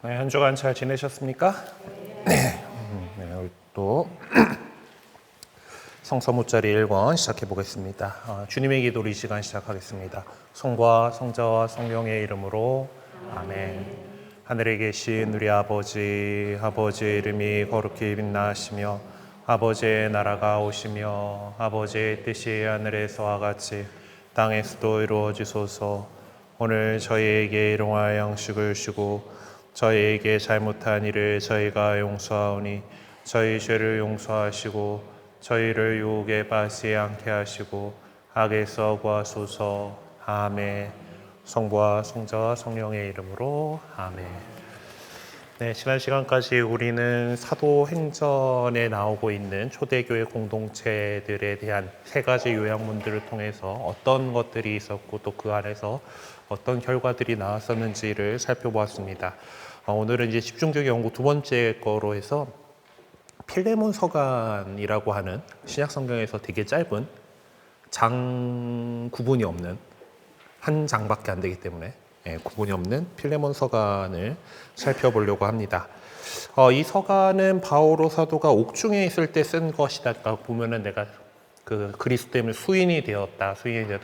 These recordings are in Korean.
네, 한 주간 잘 지내셨습니까? 네, 오늘 또 성서무짜리 1권 시작해 보겠습니다. 주님의 기도로 이 시간 시작하겠습니다. 성부와 성자와 성령의 이름으로 아멘. 하늘에 계신 우리 아버지의 이름이 거룩히 빛나시며 아버지의 나라가 오시며 아버지의 뜻이 하늘에서와 같이 땅에서도 이루어지소서. 오늘 저희에게 일용할 양식을 주고 저희에게 잘못한 일을 저희가 용서하오니 저희 죄를 용서하시고 저희를 유혹에 빠지지 않게 하시고 악에서 구하소서. 아멘. 성부와 성자와 성령의 이름으로 아멘. 네, 지난 시간까지 우리는 사도행전에 나오고 있는 초대교회 공동체들에 대한 세 가지 요약문들을 통해서 어떤 것들이 있었고 또 그 안에서 어떤 결과들이 나왔었는지를 살펴보았습니다. 오늘은 이제 집중적 연구 두 번째 거로 해서 필레몬 서간이라고 하는 신약 성경에서 되게 짧은 장 구분이 없는 한 장밖에 안 되기 때문에 구분이 없는 필레몬 서간을 살펴보려고 합니다. 이 서간은 바오로 사도가 옥중에 있을 때 쓴 것이다. 보면은 내가 그 그리스도 때문에 수인이 되었다,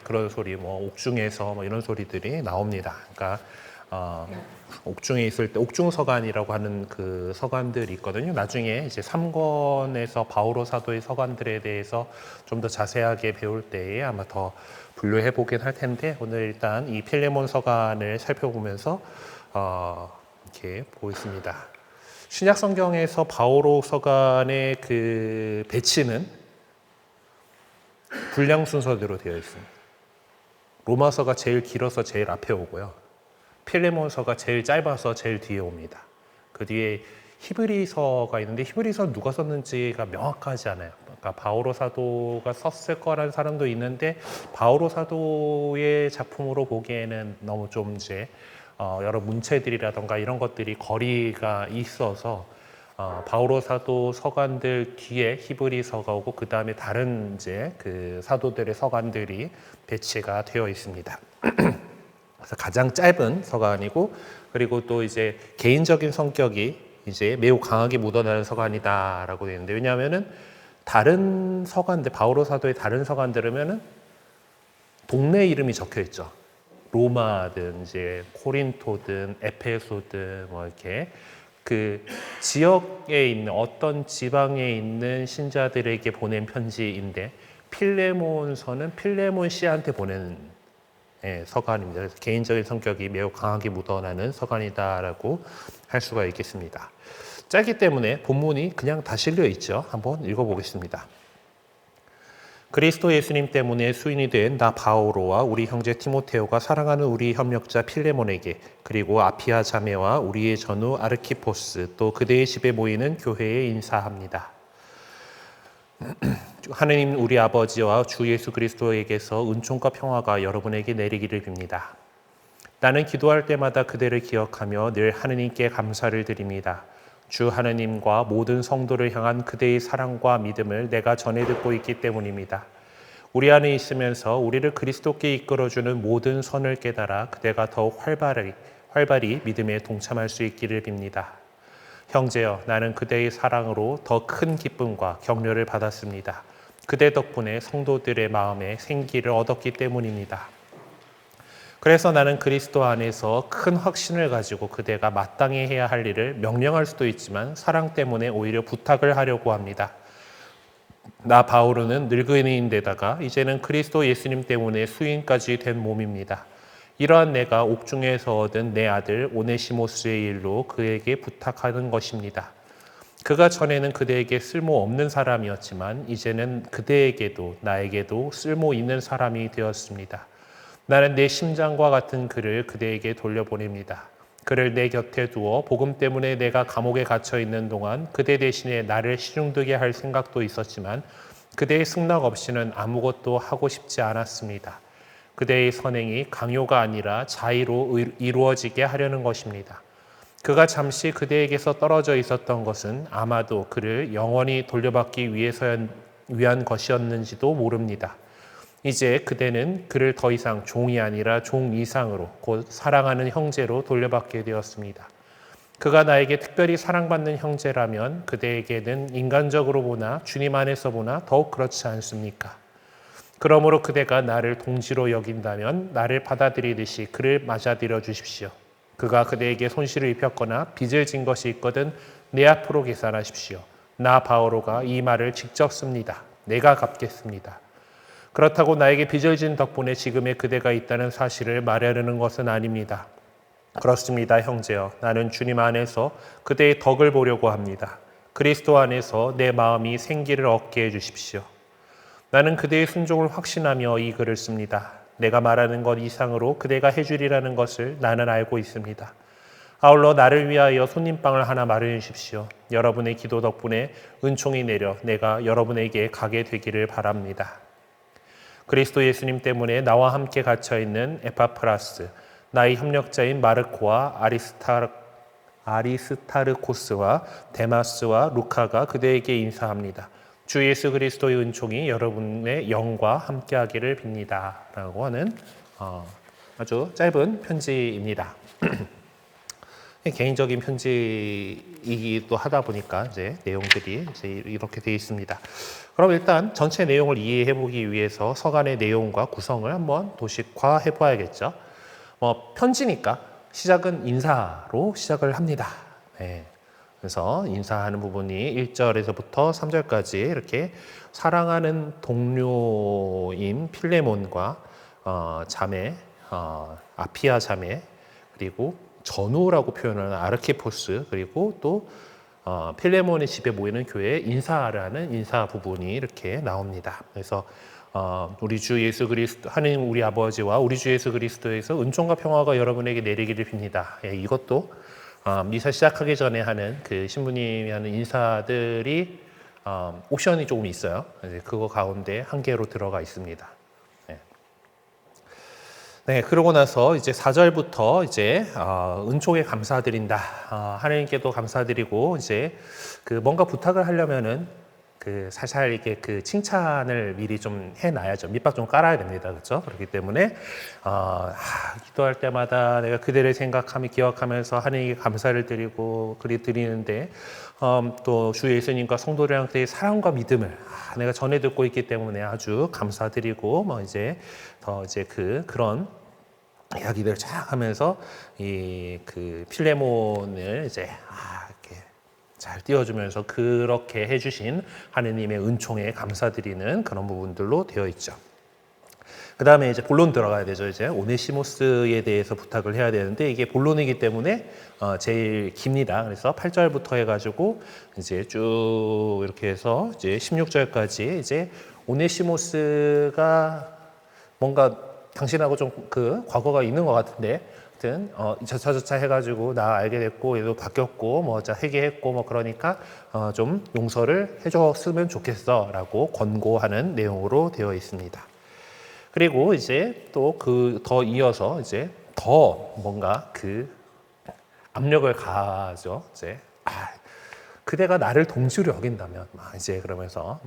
그런 소리, 옥중에서 이런 소리들이 나옵니다. 그러니까 옥중에 있을 때 옥중 서간이라고 하는 그 서간들이 있거든요. 나중에 이제 3권에서 바오로 사도의 서간들에 대해서 좀 더 자세하게 배울 때에 아마 더 분류해 보긴 할 텐데 오늘 일단 이 필레몬 서간을 살펴보면서 이렇게 보겠습니다. 신약 성경에서 바오로 서간의 그 배치는 분량 순서대로 되어 있습니다. 로마서가 제일 길어서 제일 앞에 오고요. 필레몬서가 제일 짧아서 제일 뒤에 옵니다. 그 뒤에 히브리서가 있는데 히브리서 누가 썼는지가 명확하지 않아요. 그러니까 바오로 사도가 썼을 거라는 사람도 있는데 바오로 사도의 작품으로 보기에는 너무 좀 이제 여러 문체들이라던가 이런 것들이 거리가 있어서 바오로 사도 서간들 뒤에 히브리서가 오고 그 다음에 다른 이제 그 사도들의 서간들이 배치가 되어 있습니다. 그래서 가장 짧은 서간이고 그리고 또 이제 개인적인 성격이 이제 매우 강하게 묻어나는 서간이다라고 되어 있는데 왜냐하면은 다른 서간들 바오로 사도의 다른 서간들이면은 동네 이름이 적혀 있죠. 로마든 이제 코린토든 에페소든 이렇게 그 지역에 있는 어떤 지방에 있는 신자들에게 보낸 편지인데 필레몬서는 필레몬 씨한테 보내는 서간입니다. 그래서 개인적인 성격이 매우 강하게 묻어나는 서간이다라고 할 수가 있겠습니다. 짧기 때문에 본문이 그냥 다 실려 있죠. 한번 읽어보겠습니다. 그리스도 예수님 때문에 수인이 된 나 바오로와 우리 형제 티모테오가 사랑하는 우리 협력자 필레몬에게 그리고 아피아 자매와 우리의 전우 아르키포스 또 그대의 집에 모이는 교회에 인사합니다. 하느님 우리 아버지와 주 예수 그리스도에게서 은총과 평화가 여러분에게 내리기를 빕니다. 나는 기도할 때마다 그대를 기억하며 늘 하느님께 감사를 드립니다. 주 하느님과 모든 성도를 향한 그대의 사랑과 믿음을 내가 전해 듣고 있기 때문입니다. 우리 안에 있으면서 우리를 그리스도께 이끌어주는 모든 선을 깨달아 그대가 더욱 활발히 믿음에 동참할 수 있기를 빕니다. 형제여, 나는 그대의 사랑으로 더 큰 기쁨과 격려를 받았습니다. 그대 덕분에 성도들의 마음에 생기를 얻었기 때문입니다. 그래서 나는 그리스도 안에서 큰 확신을 가지고 그대가 마땅히 해야 할 일을 명령할 수도 있지만 사랑 때문에 오히려 부탁을 하려고 합니다. 나 바오로는 늙은이인데다가 이제는 그리스도 예수님 때문에 수인까지 된 몸입니다. 이러한 내가 옥중에서 얻은 내 아들 오네시모스의 일로 그에게 부탁하는 것입니다. 그가 전에는 그대에게 쓸모없는 사람이었지만 이제는 그대에게도 나에게도 쓸모 있는 사람이 되었습니다. 나는 내 심장과 같은 그를 그대에게 돌려보냅니다. 그를 내 곁에 두어 복음 때문에 내가 감옥에 갇혀 있는 동안 그대 대신에 나를 시중되게 할 생각도 있었지만 그대의 승낙 없이는 아무것도 하고 싶지 않았습니다. 그대의 선행이 강요가 아니라 자의로 이루어지게 하려는 것입니다. 그가 잠시 그대에게서 떨어져 있었던 것은 아마도 그를 영원히 돌려받기 위한 것이었는지도 모릅니다. 이제 그대는 그를 더 이상 종이 아니라 종 이상으로 곧 사랑하는 형제로 돌려받게 되었습니다. 그가 나에게 특별히 사랑받는 형제라면 그대에게는 인간적으로 보나 주님 안에서 보나 더욱 그렇지 않습니까? 그러므로 그대가 나를 동지로 여긴다면 나를 받아들이듯이 그를 맞아들여 주십시오. 그가 그대에게 손실을 입혔거나 빚을 진 것이 있거든 내 앞으로 계산하십시오. 나 바오로가 이 말을 직접 씁니다. 내가 갚겠습니다. 그렇다고 나에게 빚을 진 덕분에 지금의 그대가 있다는 사실을 말하려는 것은 아닙니다. 그렇습니다, 형제여. 나는 주님 안에서 그대의 덕을 보려고 합니다. 그리스도 안에서 내 마음이 생기를 얻게 해주십시오. 나는 그대의 순종을 확신하며 이 글을 씁니다. 내가 말하는 것 이상으로 그대가 해주리라는 것을 나는 알고 있습니다. 아울러 나를 위하여 손님방을 하나 마련해 주십시오. 여러분의 기도 덕분에 은총이 내려 내가 여러분에게 가게 되기를 바랍니다. 그리스도 예수님 때문에 나와 함께 갇혀있는 에파프라스, 나의 협력자인 마르코와 아리스타르코스와 데마스와 루카가 그대에게 인사합니다. 주 예수 그리스도의 은총이 여러분의 영과 함께하기를 빕니다. 라고 하는 아주 짧은 편지입니다. 개인적인 편지이기도 하다 보니까 이제 내용들이 이제 이렇게 되어 있습니다. 그럼 일단 전체 내용을 이해해 보기 위해서 서간의 내용과 구성을 한번 도식화해 봐야겠죠. 편지니까 시작은 인사로 시작을 합니다. 네. 그래서 인사하는 부분이 1절에서부터 3절까지 이렇게 사랑하는 동료인 필레몬과 자매, 아피아 자매, 그리고 전우라고 표현하는 아르케포스, 그리고 또 필레몬의 집에 모이는 교회에 인사라는 인사 부분이 이렇게 나옵니다. 그래서 우리 주 예수 그리스도, 하나님 우리 아버지와 우리 주 예수 그리스도에서 은총과 평화가 여러분에게 내리기를 빕니다. 예, 이것도 미사 시작하기 전에 하는 그 신부님이 하는 인사들이 옵션이 조금 있어요. 그거 가운데 한 개로 들어가 있습니다. 네, 그러고 나서 이제 4절부터 이제 은총에 감사드린다. 하나님께도 감사드리고 이제 그 뭔가 부탁을 하려면은 그 살살 이렇게 그 칭찬을 미리 좀 해놔야죠. 밑밥 좀 깔아야 됩니다. 그렇죠? 그렇기 때문에 기도할 때마다 내가 그대를 생각하며 기억하면서 하나님께 감사를 드리고 그리 드리는데 또 주 예수님과 성도들한테의 사랑과 믿음을 내가 전해 듣고 있기 때문에 아주 감사드리고 뭐 이제 더 이제 그런 이야기들을 쫙 하면서 이 그 필레몬을 이제 이렇게 잘 띄워주면서 그렇게 해주신 하느님의 은총에 감사드리는 그런 부분들로 되어 있죠. 그 다음에 이제 본론 들어가야 되죠. 이제 오네시모스에 대해서 부탁을 해야 되는데 이게 본론이기 때문에 제일 깁니다. 그래서 8절부터 해가지고 이제 쭉 이렇게 해서 이제 16절까지 이제 오네시모스가 뭔가 당신하고 좀 그 과거가 있는 것 같은데, 하여튼 저차 해가지고 나 알게 됐고 얘도 바뀌었고 뭐 회개했고 뭐 그러니까 좀 용서를 해줬으면 좋겠어라고 권고하는 내용으로 되어 있습니다. 그리고 이제 또 더 이어서 이제 더 뭔가 그 압력을 가하죠. 이제 그대가 나를 동지로 여긴다면 이제 그러면서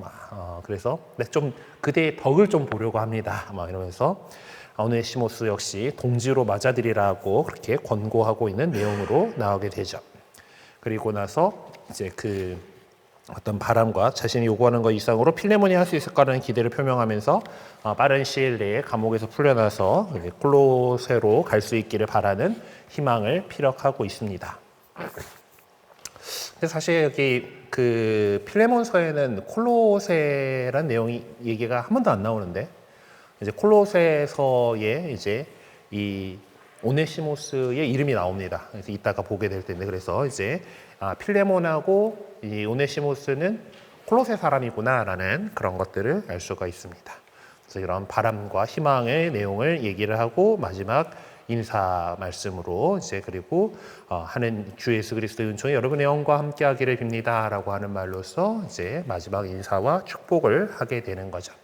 그래서 좀 그대의 덕을 좀 보려고 합니다. 이러면서 오네시모스 역시 동지로 맞아들이라고 그렇게 권고하고 있는 내용으로 나오게 되죠. 그리고 나서 이제 그 어떤 바람과 자신이 요구하는 것 이상으로 필레몬이 할 수 있을 거라는 기대를 표명하면서 빠른 시일 내에 감옥에서 풀려나서 콜로세로 갈 수 있기를 바라는 희망을 피력하고 있습니다. 근데 사실 여기 그 필레몬서에는 콜로세란 내용이 얘기가 한 번도 안 나오는데 이제 콜로세서에 이제 이 오네시모스의 이름이 나옵니다. 그래서 이따가 보게 될 텐데 그래서 이제 필레몬하고 이 오네시모스는 콜로세 사람이구나라는 그런 것들을 알 수가 있습니다. 그래서 이런 바람과 희망의 내용을 얘기를 하고 마지막 인사 말씀으로 이제 그리고 하는 주 예수 그리스도의 은총이 여러분의 영과 함께하기를 빕니다라고 하는 말로서 이제 마지막 인사와 축복을 하게 되는 거죠.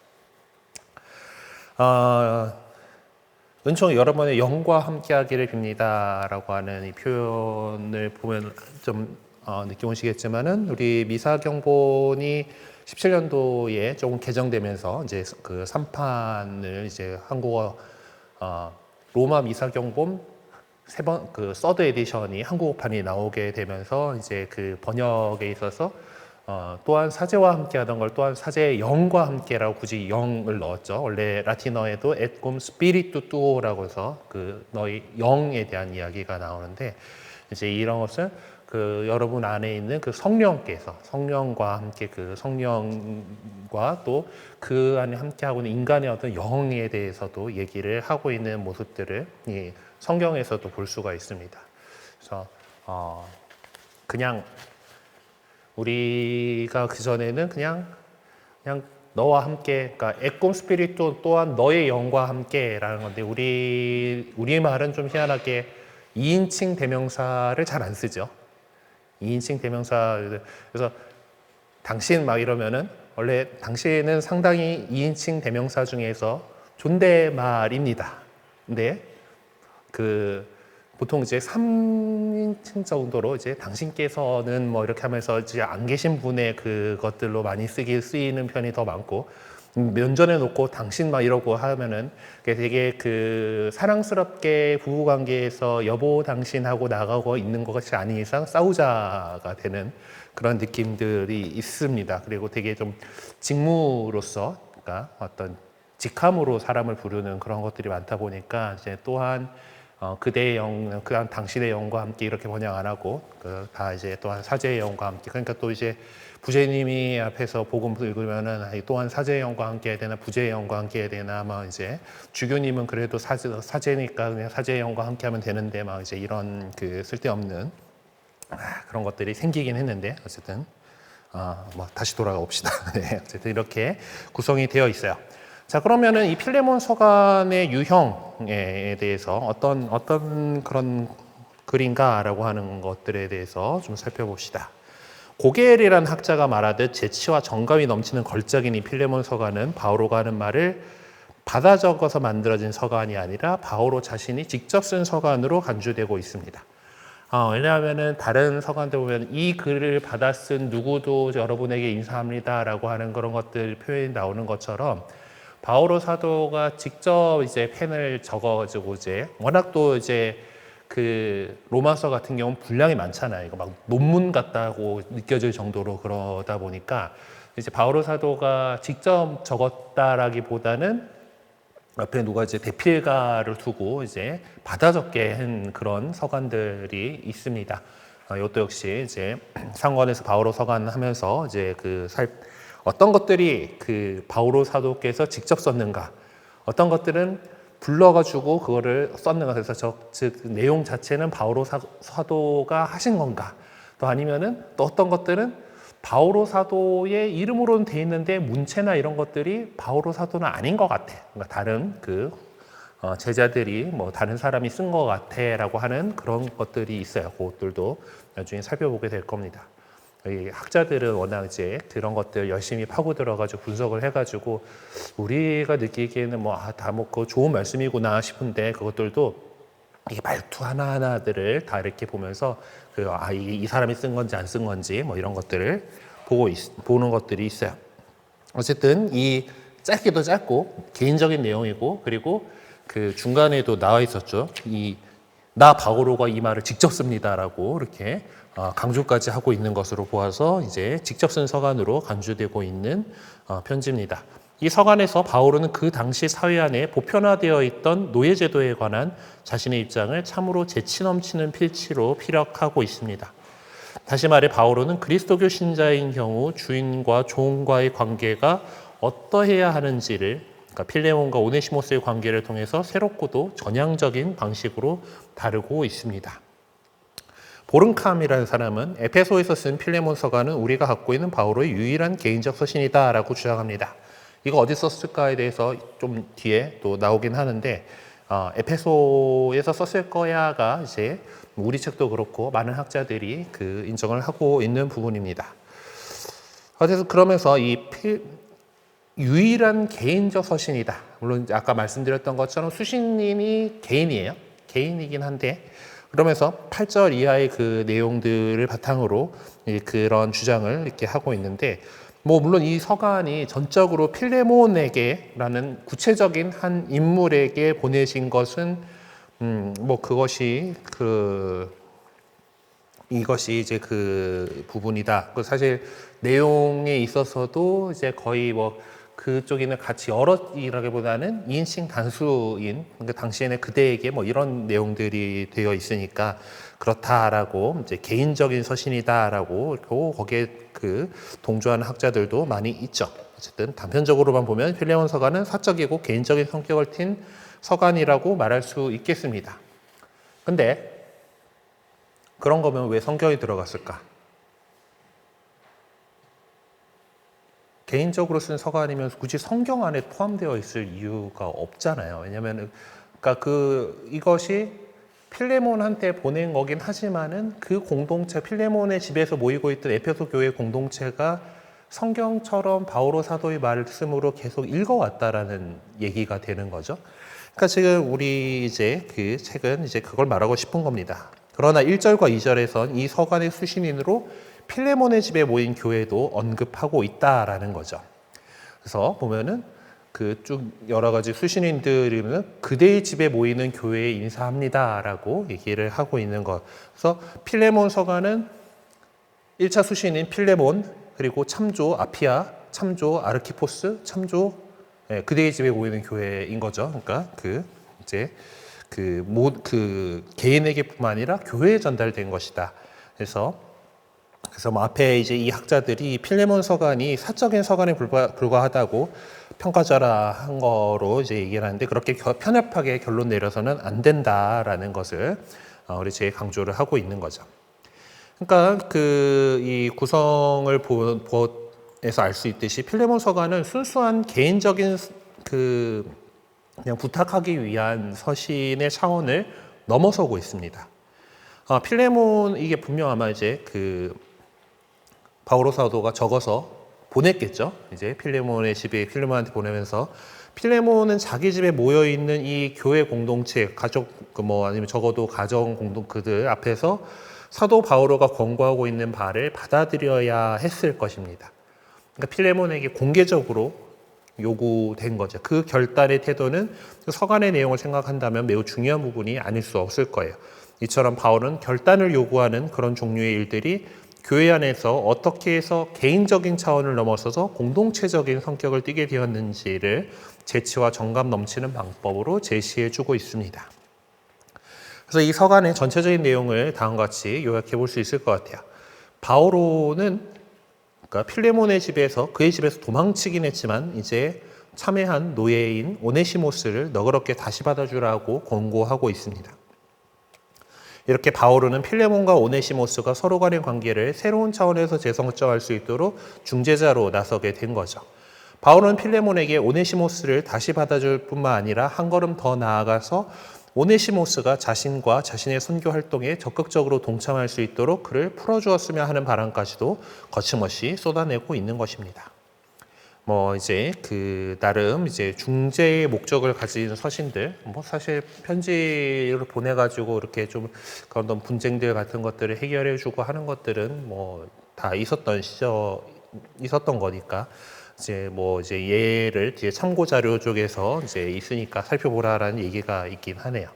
은총이 여러분의 영과 함께하기를 빕니다라고 하는 이 표현을 보면 좀 느낌 오시겠지만은 우리 미사경본이 17년도에 조금 개정되면서 이제 그 3판을 이제 한국어 로마 미사경본 그 서드 에디션이 한국판이 나오게 되면서 이제 그 번역에 있어서 또한 사제와 함께하던 걸 또한 사제의 영과 함께라고 굳이 영을 넣었죠. 원래 라틴어에도 et cum spiritu tuo라고 해서 그 너희 영에 대한 이야기가 나오는데 이제 이런 것은 그 여러분 안에 있는 그 성령께서 성령과 함께 그 성령과 또 그 안에 함께하고 있는 인간의 어떤 영에 대해서도 얘기를 하고 있는 모습들을 이 성경에서도 볼 수가 있습니다. 그래서 그냥 우리가 그 전에는 그냥 너와 함께, 그러니까 에꼼 스피리투 또한 너의 영과 함께라는 건데 우리 말은 좀 희한하게 2인칭 대명사를 잘 안 쓰죠. 2인칭 대명사. 그래서 당신 막 이러면은 원래 당신은 상당히 2인칭 대명사 중에서 존댓말입니다. 근데 그 보통 이제 3인칭 정도로 이제 당신께서는 뭐 이렇게 하면서 이제 안 계신 분의 그것들로 많이 쓰이는 편이 더 많고 면전에 놓고 당신 막 이러고 하면은 되게 그 사랑스럽게 부부관계에서 여보 당신하고 나가고 있는 것이 아닌 이상 싸우자가 되는 그런 느낌들이 있습니다. 그리고 되게 좀 직무로서 그러니까 어떤 직함으로 사람을 부르는 그런 것들이 많다 보니까 이제 또한 그대의 영, 그한 당신의 영과 함께 이렇게 번역 안 하고 다 이제 또한 사제의 영과 함께. 그러니까 또 이제 부제님이 앞에서 복음 읽으면은 또한 사제의 영과 함께 해야 되나 부제의 영과 함께 해야 되나 막 이제 주교님은 그래도 사제니까 그냥 사제의 영과 함께 하면 되는데 막 이제 이런 그 쓸데없는 그런 것들이 생기긴 했는데 어쨌든 뭐 다시 돌아가 봅시다. 네, 어쨌든 이렇게 구성이 되어 있어요. 자, 그러면은 이 필레몬 서간의 유형에 대해서 어떤 그런 글인가라고 하는 것들에 대해서 좀 살펴봅시다. 고겔이라는 학자가 말하듯 재치와 정감이 넘치는 걸작인 이 필레몬 서간은 바오로가 하는 말을 받아 적어서 만들어진 서간이 아니라 바오로 자신이 직접 쓴 서간으로 간주되고 있습니다. 왜냐하면은 다른 서간들 보면 이 글을 받아 쓴 누구도 여러분에게 인사합니다라고 하는 그런 것들 표현이 나오는 것처럼 바오로 사도가 직접 이제 펜을 적어가지고 이제 워낙 또 이제 그 로마서 같은 경우는 분량이 많잖아요. 이거 막 논문 같다고 느껴질 정도로 그러다 보니까 이제 바오로 사도가 직접 적었다라기보다는 옆에 누가 이제 대필가를 두고 이제 받아 적게 한 그런 서간들이 있습니다. 이것도 역시 이제 상관에서 바오로 서간 하면서 이제 어떤 것들이 그 바오로 사도께서 직접 썼는가, 어떤 것들은 불러가지고 그거를 썼는가, 그래서 즉 내용 자체는 바오로 사도가 하신 건가, 또 아니면은 또 어떤 것들은 바오로 사도의 이름으로는 돼 있는데 문체나 이런 것들이 바오로 사도는 아닌 것 같아. 그러니까 다른 제자들이 뭐 다른 사람이 쓴 것 같아라고 하는 그런 것들이 있어요. 그것들도 나중에 살펴보게 될 겁니다. 학자들은 워낙 이제 그런 것들 열심히 파고 들어가지고 분석을 해가지고 우리가 느끼기에는 다 그거 좋은 말씀이구나 싶은데 그것들도 이 말투 하나하나들을 다 이렇게 보면서 이 사람이 쓴 건지 안 쓴 건지 뭐 이런 것들을 보는 것들이 있어요. 어쨌든 이 짧게도 짧고 개인적인 내용이고 그리고 그 중간에도 나와 있었죠. 나 바오로가 이 말을 직접 씁니다라고 이렇게 강조까지 하고 있는 것으로 보아서 이제 직접 쓴 서간으로 간주되고 있는 편지입니다. 이 서간에서 바오로는 그 당시 사회 안에 보편화되어 있던 노예제도에 관한 자신의 입장을 참으로 재치 넘치는 필치로 피력하고 있습니다. 다시 말해 바오로는 그리스도교 신자인 경우 주인과 종과의 관계가 어떠해야 하는지를, 그러니까 필레몬과 오네시모스의 관계를 통해서 새롭고도 전향적인 방식으로 다루고 있습니다. 보른캄이라는 사람은 에페소에서 쓴 필레몬 서간은 우리가 갖고 있는 바오로의 유일한 개인적 서신이다라고 주장합니다. 이거 어디 썼을까에 대해서 좀 뒤에 또 나오긴 하는데 에페소에서 썼을 거야가 이제 우리 책도 그렇고 많은 학자들이 인정을 하고 있는 부분입니다. 그래서 그러면서 유일한 개인적 서신이다. 물론 아까 말씀드렸던 것처럼 수신님이 개인이에요. 개인이긴 한데 그러면서 8절 이하의 그 내용들을 바탕으로 그런 주장을 이렇게 하고 있는데 물론 이 서간이 전적으로 필레몬에게라는 구체적인 한 인물에게 보내신 것은 뭐 그것이 이것이 이제 그 부분이다. 그 사실 내용에 있어서도 이제 거의 뭐 그쪽에는 같이 여럿이라기보다는 2인칭 단수인, 그러니까 당시에는 그대에게 뭐 이런 내용들이 되어 있으니까 그렇다라고 이제 개인적인 서신이다라고 거기에 그 동조하는 학자들도 많이 있죠. 어쨌든 단편적으로만 보면 필레몬 서간은 사적이고 개인적인 성격을 띤 서간이라고 말할 수 있겠습니다. 근데 그런 거면 왜 성경에 들어갔을까? 개인적으로 쓴 서간이면 굳이 성경 안에 포함되어 있을 이유가 없잖아요. 왜냐하면 그러니까 이것이 필레몬한테 보낸 거긴 하지만은 그 공동체, 필레몬의 집에서 모이고 있던 에페소 교회 공동체가 성경처럼 바오로 사도의 말씀으로 계속 읽어왔다라는 얘기가 되는 거죠. 그러니까 지금 우리 이제 그 책은 이제 그걸 말하고 싶은 겁니다. 그러나 1절과 2절에선 이 서간의 수신인으로 필레몬의 집에 모인 교회도 언급하고 있다라는 거죠. 그래서 보면은 그 쭉 여러 가지 수신인들은 그대의 집에 모이는 교회에 인사합니다라고 얘기를 하고 있는 것. 그래서 필레몬 서간은 1차 수신인 필레몬, 그리고 참조 아피아, 참조 아르키포스, 참조 그대의 집에 모이는 교회인 거죠. 그러니까 이제 그 개인에게뿐만 아니라 교회에 전달된 것이다. 그래서 뭐 앞에 이제 이 학자들이 필레몬 서간이 사적인 서간에 불과하다고 평가자라 거로 이제 얘기를 하는데, 그렇게 편협하게 결론 내려서는 안 된다라는 것을 우리 제 강조를 하고 있는 거죠. 그러니까 이 구성을 보에서 알 수 있듯이 필레몬 서간은 순수한 개인적인 그냥 부탁하기 위한 서신의 차원을 넘어서고 있습니다. 필레몬 이게 분명 아마 이제 바오로 사도가 적어서 보냈겠죠. 이제 필레몬의 집에 필레몬한테 보내면서 필레몬은 자기 집에 모여 있는 이 교회 공동체, 가족 뭐 아니면 적어도 가정 공동 그들 앞에서 사도 바오로가 권고하고 있는 바를 받아들여야 했을 것입니다. 그러니까 필레몬에게 공개적으로 요구된 거죠. 그 결단의 태도는 서간의 내용을 생각한다면 매우 중요한 부분이 아닐 수 없을 거예요. 이처럼 바울은 결단을 요구하는 그런 종류의 일들이 교회 안에서 어떻게 해서 개인적인 차원을 넘어서서 공동체적인 성격을 띠게 되었는지를 재치와 정감 넘치는 방법으로 제시해 주고 있습니다. 그래서 이 서간의 전체적인 내용을 다음과 같이 요약해 볼 수 있을 것 같아요. 바오로는 그러니까 필레몬의 집에서 그의 집에서 도망치긴 했지만 이제 참회한 노예인 오네시모스를 너그럽게 다시 받아주라고 권고하고 있습니다. 이렇게 바오로는 필레몬과 오네시모스가 서로 간의 관계를 새로운 차원에서 재성정할 수 있도록 중재자로 나서게 된 거죠. 바오로는 필레몬에게 오네시모스를 다시 받아줄 뿐만 아니라 한 걸음 더 나아가서 오네시모스가 자신과 자신의 선교 활동에 적극적으로 동참할 수 있도록 그를 풀어주었으면 하는 바람까지도 거침없이 쏟아내고 있는 것입니다. 뭐 이제 나름 이제 중재의 목적을 가진 서신들, 뭐 사실 편지를 보내가지고 이렇게 좀 그런 분쟁들 같은 것들을 해결해주고 하는 것들은 뭐 다 있었던 거니까 이제 뭐 이제 예를 뒤에 참고 자료 쪽에서 이제 있으니까 살펴보라라는 얘기가 있긴 하네요.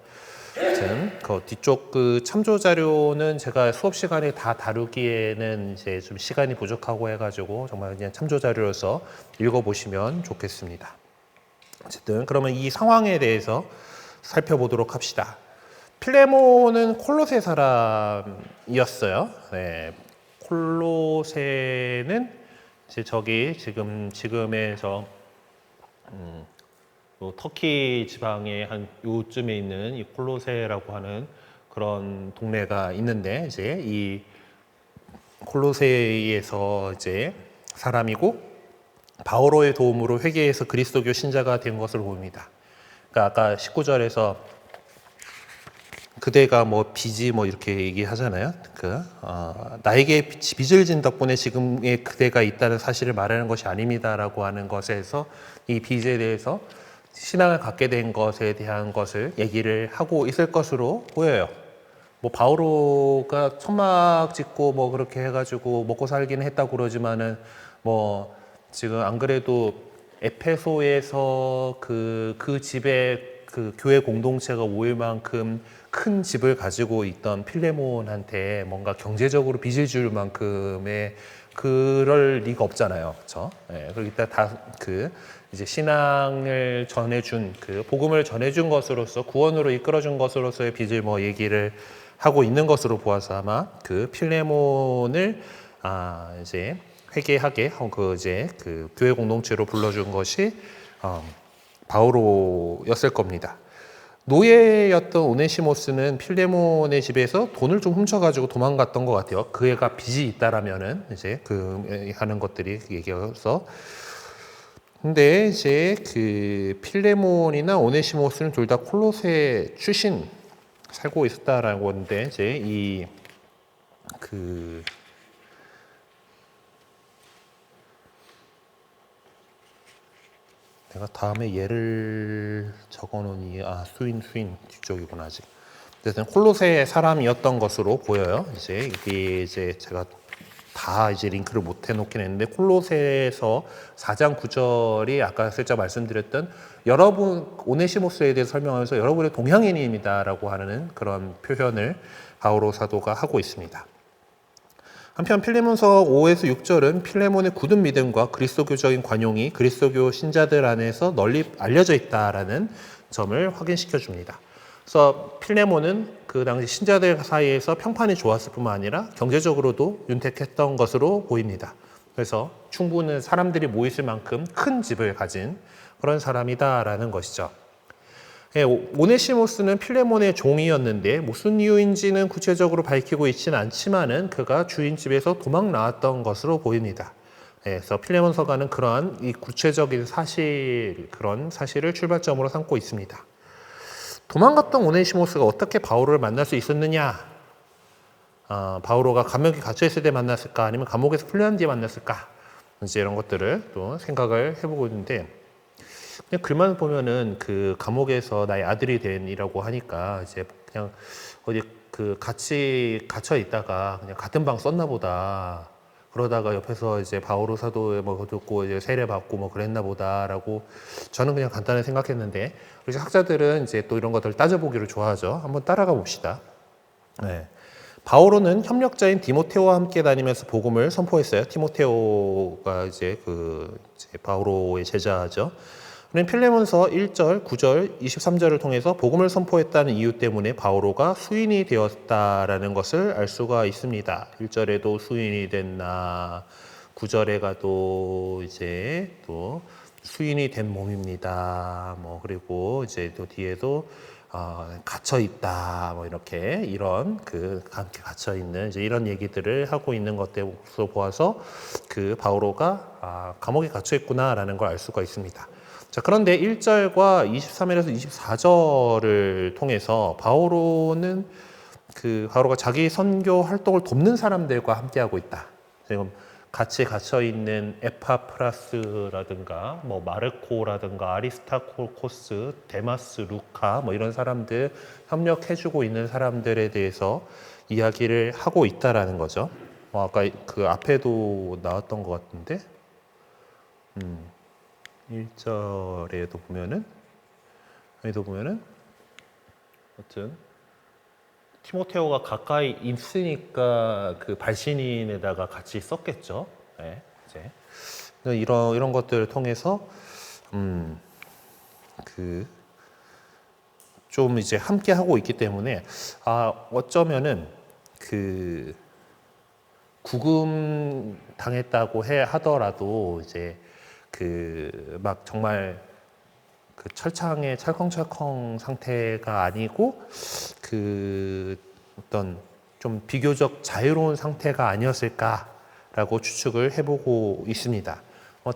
아무튼 그 뒤쪽 참조 자료는 제가 수업 시간에 다 다루기에는 이제 좀 시간이 부족하고 해가지고 정말 그냥 참조 자료로서 읽어보시면 좋겠습니다. 어쨌든 그러면 이 상황에 대해서 살펴보도록 합시다. 필레몬은 콜로세 사람이었어요. 네, 콜로세는 이제 지금의 터키 지방의 한 요쯤에 있는 이 콜로세라고 하는 그런 동네가 있는데, 이제 이 콜로세에서 이제 사람이고 바오로의 도움으로 회개해서 그리스도교 신자가 된 것을 봅니다. 그러니까 아까 19절에서 그대가 뭐 빚이 뭐 이렇게 얘기하잖아요. 나에게 빚을 진 덕분에 지금의 그대가 있다는 사실을 말하는 것이 아닙니다라고 하는 것에서 이 빚에 대해서 신앙을 갖게 된 것에 대한 것을 얘기를 하고 있을 것으로 보여요. 뭐 바오로가 천막 짓고 뭐 그렇게 해가지고 먹고 살기는 했다고 그러지만은 뭐 지금 안 그래도 에페소에서 그 집에 그 교회 공동체가 5일 만큼 큰 집을 가지고 있던 필레몬한테 뭔가 경제적으로 빚을 줄 만큼의 그럴 리가 없잖아요. 그렇죠? 예, 그렇기 때문에 다그 이제 신앙을 전해준 그 복음을 전해준 것으로서 구원으로 이끌어준 것으로서의 빚을 뭐 얘기를 하고 있는 것으로 보아서 아마 그 필레몬을 이제 회개하게 그 이제 그 교회 공동체로 불러준 것이 바오로였을 겁니다. 노예였던 오네시모스는 필레몬의 집에서 돈을 좀 훔쳐가지고 도망갔던 것 같아요. 그 애가 빚이 있다라면은 이제 그 하는 것들이 얘기해서. 근데 이제 그 필레몬이나 오네시모스는 둘 다 콜로세 출신 살고 있었다라고 하는데 이제 이 그 내가 다음에 얘를 적어놓으니 수인 뒤쪽이구나 아직. 어쨌든 콜로세 사람이었던 것으로 보여요. 이제 이게 이제 제가 다 이제 링크를 못 해놓긴 했는데 콜로세에서 4장 9절이 아까 살짝 말씀드렸던 여러분 오네시모스에 대해서 설명하면서 여러분의 동양인입니다라고 하는 그런 표현을 바오로 사도가 하고 있습니다. 한편 필레몬서 5에서 6절은 필레몬의 굳은 믿음과 그리스도교적인 관용이 그리스도교 신자들 안에서 널리 알려져 있다라는 점을 확인시켜 줍니다. 그래서 필레몬은 그 당시 신자들 사이에서 평판이 좋았을 뿐만 아니라 경제적으로도 윤택했던 것으로 보입니다. 그래서 충분히 사람들이 모이실 만큼 큰 집을 가진 그런 사람이다라는 것이죠. 오네시모스는 필레몬의 종이었는데 무슨 이유인지는 구체적으로 밝히고 있지는 않지만은 그가 주인 집에서 도망 나왔던 것으로 보입니다. 그래서 필레몬 서가는 그러한 이 구체적인 그런 사실을 출발점으로 삼고 있습니다. 도망갔던 오네시모스가 어떻게 바오로를 만날 수 있었느냐? 바오로가 감옥에 갇혀 있을 때 만났을까? 아니면 감옥에서 풀려난 뒤에 만났을까? 이제 이런 것들을 또 생각을 해보고 있는데. 그냥 글만 보면은 그 감옥에서 나의 아들이 된이라고 하니까 이제 그냥 어디 그 같이 갇혀 있다가 그냥 같은 방 썼나 보다. 그러다가 옆에서 이제 바오로 사도의 뭐 듣고 이제 세례 받고 뭐 그랬나 보다라고 저는 그냥 간단히 생각했는데 그래서 학자들은 이제 또 이런 것들을 따져보기를 좋아하죠. 한번 따라가 봅시다. 네. 바오로는 협력자인 디모테오와 함께 다니면서 복음을 선포했어요. 디모테오가 이제 바오로의 제자죠. 필레몬서 1절, 9절, 23절을 통해서 복음을 선포했다는 이유 때문에 바오로가 수인이 되었다라는 것을 알 수가 있습니다. 1절에도 수인이 됐나, 9절에 가도 이제 또 수인이 된 몸입니다. 뭐 그리고 이제 또 뒤에도 갇혀 있다. 뭐 이렇게 이런 함께 갇혀 있는 이제 이런 얘기들을 하고 있는 것들로 보아서 그 바오로가 감옥에 갇혀 있구나라는 걸 알 수가 있습니다. 자, 그런데 1절과 23절에서 24절을 통해서 바오로가 자기 선교 활동을 돕는 사람들과 함께하고 있다. 지금 같이 갇혀 있는 에파프라스라든가 뭐 마르코라든가 아리스타코스, 데마스, 루카 뭐 이런 사람들 협력해주고 있는 사람들에 대해서 이야기를 하고 있다라는 거죠. 아까 그 앞에도 나왔던 것 같은데. 1절에도 보면은 하여튼 티모테오가 가까이 있으니까 그 발신인에다가 같이 썼겠죠. 네, 이제 이런 것들을 통해서 좀 이제 함께 하고 있기 때문에 어쩌면은 구금 당했다고 하더라도 이제 막 정말 철창에 찰컹찰컹 상태가 아니고 어떤 좀 비교적 자유로운 상태가 아니었을까라고 추측을 해보고 있습니다.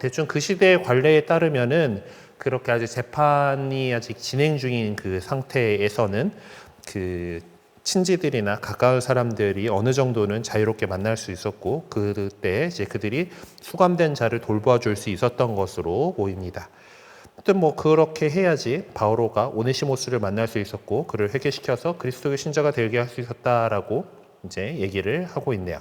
대충 그 시대의 관례에 따르면은 그렇게 아직 재판이 아직 진행 중인 그 상태에서는 친지들이나 가까운 사람들이 어느 정도는 자유롭게 만날 수 있었고 그때 이제 그들이 수감된 자를 돌봐줄 수 있었던 것으로 보입니다. 아무튼 뭐 그렇게 해야지 바오로가 오네시모스를 만날 수 있었고 그를 회개시켜서 그리스도의 신자가 되게 할 수 있었다라고 이제 얘기를 하고 있네요.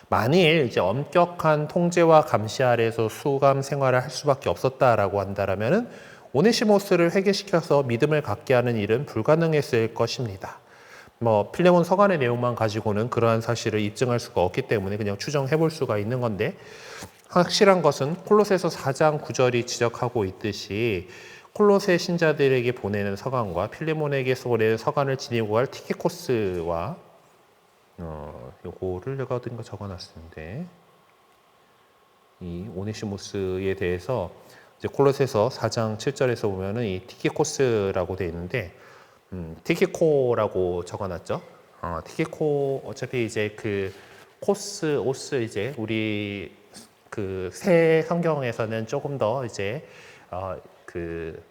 만일 이제 엄격한 통제와 감시 아래에서 수감 생활을 할 수밖에 없었다라고 한다라면은 오네시모스를 회개시켜서 믿음을 갖게 하는 일은 불가능했을 것입니다. 필레몬 서간의 내용만 가지고는 그러한 사실을 입증할 수가 없기 때문에 그냥 추정해 볼 수가 있는 건데, 확실한 것은 콜로새서 4장 9절이 지적하고 있듯이 콜로새 신자들에게 보내는 서간과 필레몬에게 보내는 서간을 지니고 갈 티키코스와 요거를 내가 어딘가 적어놨는데, 이 오네시모스에 대해서 이제 콜로새서 4장 7절에서 보면은 이 티키코스라고 되어 있는데, 티키코라고 적어놨죠. 티키코 어차피 이제 그 코스 오스 이제 우리 그 새 성경에서는 조금 더 이제 그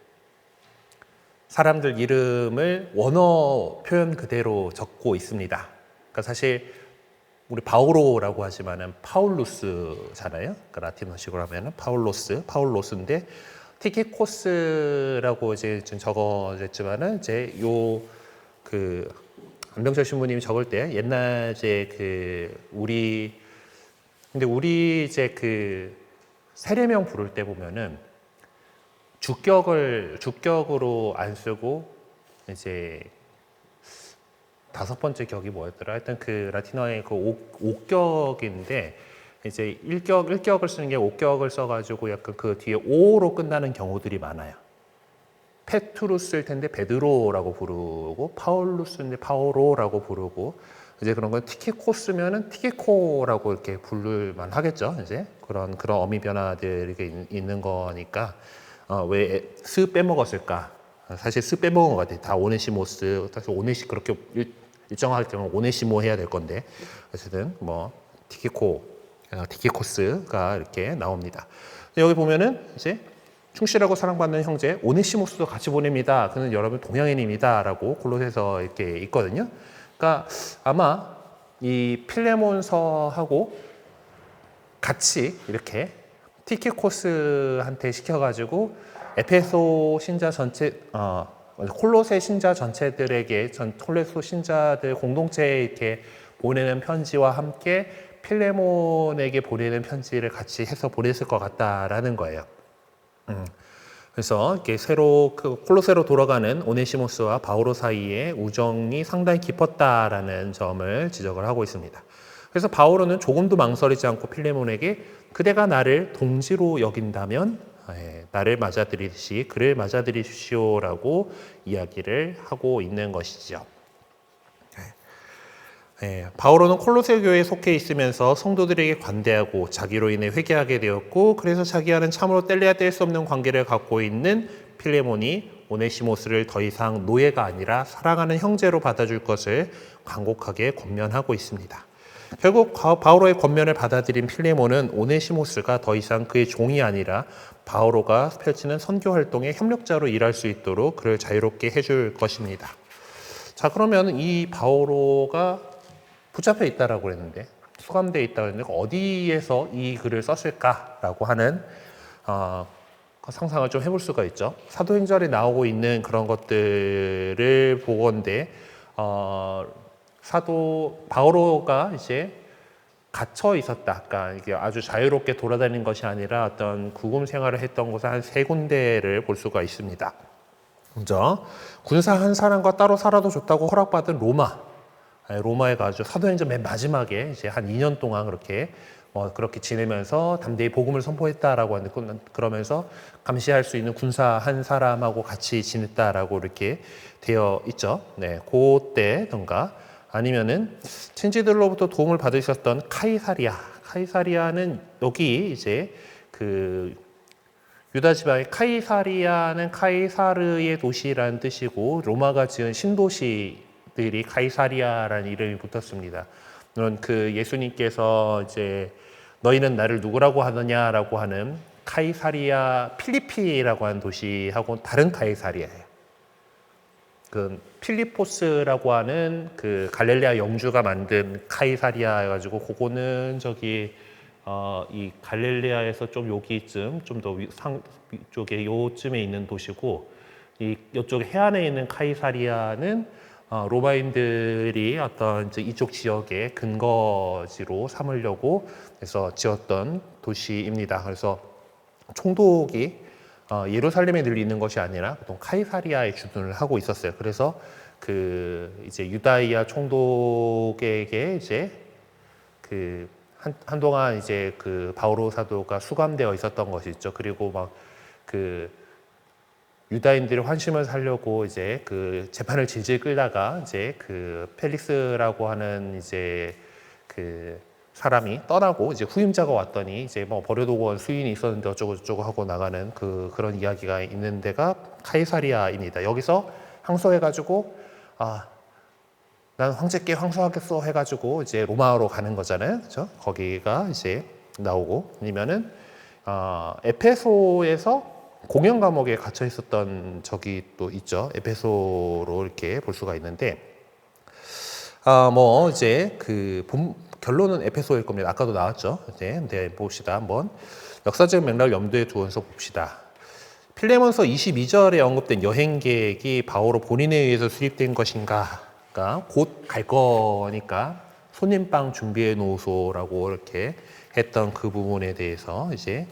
사람들 이름을 원어 표현 그대로 적고 있습니다. 그러니까 사실 우리 바오로라고 하지만은 파울루스잖아요. 그러니까 라틴어식으로 하면은 파울로스인데 티키코스라고 이제 좀 적어졌지만은 이제 요 그 안병철 신부님이 적을 때 옛날 이제 그 우리 이제 그 세례명 부를 때 보면은 주격으로 안 쓰고 이제 다섯 번째 격이 뭐였더라? 하여튼 그 라틴어의 그 옥격인데 이제 일격을 쓰는 게 옥격을 써가지고 약간 그 뒤에 오로 끝나는 경우들이 많아요. 페투루스일 텐데 베드로라고 부르고, 파울루스인데 파오로라고 부르고, 이제 그런 건 티키코스면은 티키코라고 이렇게 부를만 하겠죠. 이제 그런 어미 변화들이 있는 거니까 왜 스 빼먹었을까? 사실 스 빼먹은 것 같아요. 다 오네시모스, 사실 그렇게 일정할 때는 오네시모 해야 될 건데, 어쨌든 티키코스가 이렇게 나옵니다. 여기 보면은 이제 충실하고 사랑받는 형제 오네시모스도 같이 보냅니다. 그는 여러분 동양인입니다라고 콜로새서 이렇게 있거든요. 그러니까 아마 이 필레몬서하고 같이 이렇게 티키코스한테 시켜가지고 에페소 신자 전체, 콜로새 신자 전체들에게 콜로새 신자들 공동체에 이렇게 보내는 편지와 함께 필레몬에게 보내는 편지를 같이 해서 보냈을 것 같다라는 거예요. 그래서 이렇게 콜로새로 돌아가는 오네시모스와 바오로 사이의 우정이 상당히 깊었다라는 점을 지적을 하고 있습니다. 그래서 바오로는 조금도 망설이지 않고 필레몬에게 그대가 나를 동지로 여긴다면 나를 맞아들이듯이 그를 맞아들이십시오라고 이야기를 하고 있는 것이죠. 바오로는 콜로새 교회에 속해 있으면서 성도들에게 관대하고 자기로 인해 회개하게 되었고, 그래서 자기와는 참으로 뗄래야 뗄 수 없는 관계를 갖고 있는 필레몬이 오네시모스를 더 이상 노예가 아니라 사랑하는 형제로 받아줄 것을 간곡하게 권면하고 있습니다. 결국 바오로의 권면을 받아들인 필레몬은 오네시모스가 더 이상 그의 종이 아니라 바오로가 펼치는 선교 활동의 협력자로 일할 수 있도록 그를 자유롭게 해줄 것입니다. 자, 그러면 이 바오로가 붙잡혀 있다라고 그랬는데, 수감되어 있다고 했는데 어디에서 이 글을 썼을까라고 하는 상상을 좀 해볼 수가 있죠. 사도행전에 나오고 있는 그런 것들을 보건대 사도 바오로가 이제 갇혀 있었다. 그러니까 이게 아주 자유롭게 돌아다니는 것이 아니라 어떤 구금 생활을 했던 곳은 한 3군데를 볼 수가 있습니다. 먼저 군사 한 사람과 따로 살아도 좋다고 허락받은 로마에 가서 사도행전 맨 마지막에 이제 한 2년 동안 그렇게 지내면서 담대히 복음을 선포했다라고 하는데, 그러면서 감시할 수 있는 군사 한 사람하고 같이 지냈다라고 이렇게 되어 있죠. 네, 그때던가 아니면은 친지들로부터 도움을 받으셨던 카이사리아는 여기 이제 그 유다 지방의 카이사리아는 카이사르의 도시라는 뜻이고, 로마가 지은 신도시들이 카이사리아라는 이름이 붙었습니다. 물론 그 예수님께서 이제 너희는 나를 누구라고 하느냐라고 하는 카이사리아 필리피라고 하는 도시하고 다른 카이사리아예요. 그 필리포스라고 하는 그 갈릴레아 영주가 만든 카이사리아 해가지고, 그거는 이 갈릴레아에서 좀 여기쯤 좀 더 위쪽에 요쯤에 있는 도시고, 이쪽에 해안에 있는 카이사리아는 로마인들이 어떤 이제 이쪽 지역의 근거지로 삼으려고 해서 지었던 도시입니다. 그래서 총독이 예루살렘에 늘 있는 것이 아니라 보통 카이사리아에 주둔을 하고 있었어요. 그래서 그 이제 유다이아 총독에게 이제 그 한동안 이제 그 바오로 사도가 수감되어 있었던 것이 있죠. 그리고 막 그 유다인들의 환심을 사려고 이제 그 재판을 질질 끌다가 이제 그 펠릭스라고 하는 이제 그 사람이 떠나고 이제 후임자가 왔더니 이제 뭐 버려두고 온 수인이 있었는데 어쩌고 저쩌고 하고 나가는 그런 이야기가 있는 데가 카이사리아입니다. 여기서 항소해가지고 난 황제께 항소하겠어 해가지고 이제 로마로 가는 거잖아요. 그렇죠? 거기가 이제 나오고 아니면은 에페소에서 공연 감옥에 갇혀 있었던 적이 또 있죠. 에페소로 이렇게 볼 수가 있는데 뭐 이제 그 결론은 에페소일 겁니다. 아까도 나왔죠. 네, 봅시다. 한번 역사적 맥락을 염두에 두어서 봅시다. 필레몬서 22절에 언급된 여행 계획이 바오로 본인에 의해서 수립된 것인가? 그러니까 곧 갈 거니까 손님방 준비해 놓으소라고 이렇게 했던 그 부분에 대해서 이제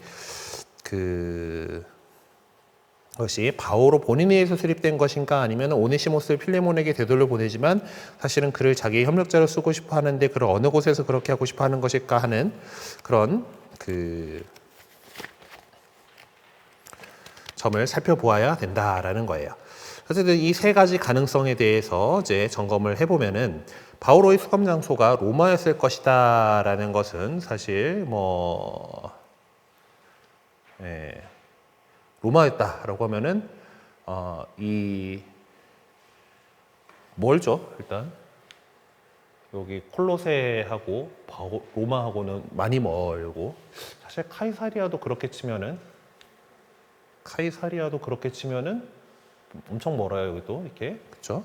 그것이 바오로 본인에 의해서 수립된 것인가 아니면 오네시모스를 필레몬에게 되돌려 보내지만 사실은 그를 자기의 협력자로 쓰고 싶어 하는데 그를 어느 곳에서 그렇게 하고 싶어 하는 것일까 하는 그런 점을 살펴보아야 된다라는 거예요. 어쨌든 이 세 가지 가능성에 대해서 이제 점검을 해보면은 바오로의 수감 장소가 로마였을 것이다라는 것은 사실 로마였다라고 하면은 멀죠. 일단 여기 콜로세하고 로마하고는 많이 멀고 사실 카이사리아도 그렇게 치면은 엄청 멀어요. 여기도 이렇게 그렇죠.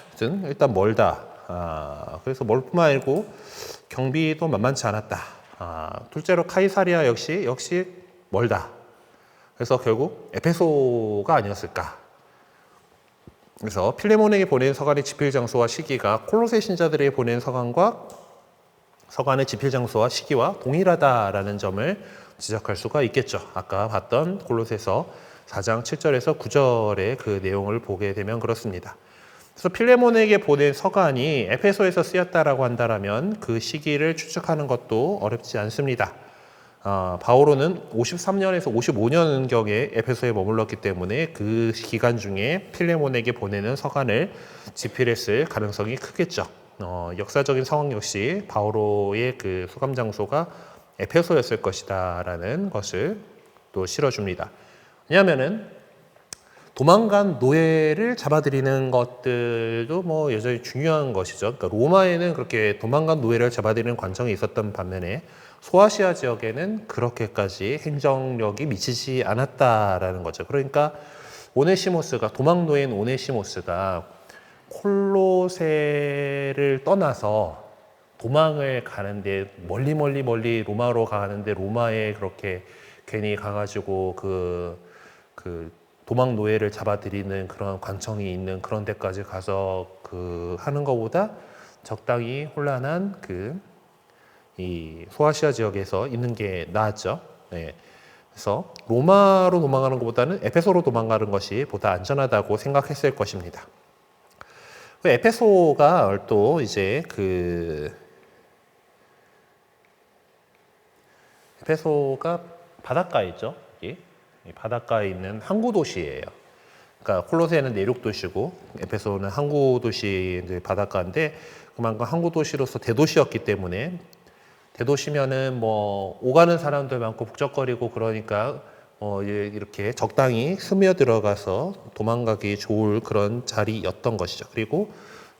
하여튼 일단 멀다. 그래서 멀 뿐만 아니고 경비도 만만치 않았다. 둘째로 카이사리아 역시 멀다. 그래서 결국 에페소가 아니었을까. 그래서 필레몬에게 보낸 서간의 집필 장소와 시기가 콜로세 신자들에게 보낸 서간의 집필 장소와 시기와 동일하다라는 점을 지적할 수가 있겠죠. 아까 봤던 콜로세서 4장 7절에서 9절의 그 내용을 보게 되면 그렇습니다. 그래서 필레몬에게 보낸 서간이 에페소에서 쓰였다라고 한다면 그 시기를 추측하는 것도 어렵지 않습니다. 바오로는 53년에서 55년경에 에페소에 머물렀기 때문에 그 기간 중에 필레몬에게 보내는 서간을 집필했을 가능성이 크겠죠. 역사적인 상황 역시 바오로의 그 수감 장소가 에페소였을 것이다라는 것을 또 실어줍니다. 왜냐하면은 도망간 노예를 잡아들이는 것들도 뭐 여전히 중요한 것이죠. 그러니까 로마에는 그렇게 도망간 노예를 잡아들이는 관청이 있었던 반면에 소아시아 지역에는 그렇게까지 행정력이 미치지 않았다라는 거죠. 그러니까 도망 노예인 오네시모스가 콜로세를 떠나서 도망을 가는데 멀리 로마로 가는데 로마에 그렇게 괜히 가가지고 그 도망 노예를 잡아들이는 그런 관청이 있는 그런 데까지 가서 하는 것보다 적당히 혼란한 이 소아시아 지역에서 있는 게 나았죠. 네. 그래서 로마로 도망가는 것보다는 에페소로 도망가는 것이 보다 안전하다고 생각했을 것입니다. 에페소가 또 이제 에페소가 바닷가에 있죠. 여기. 바닷가에 있는 항구 도시예요. 그러니까 콜로세는 내륙 도시고 에페소는 항구 도시 바닷가인데 그만큼 항구 도시로서 대도시였기 때문에 대도시면은 뭐 오가는 사람들 많고 북적거리고 그러니까 이렇게 적당히 스며들어가서 도망가기 좋을 그런 자리였던 것이죠. 그리고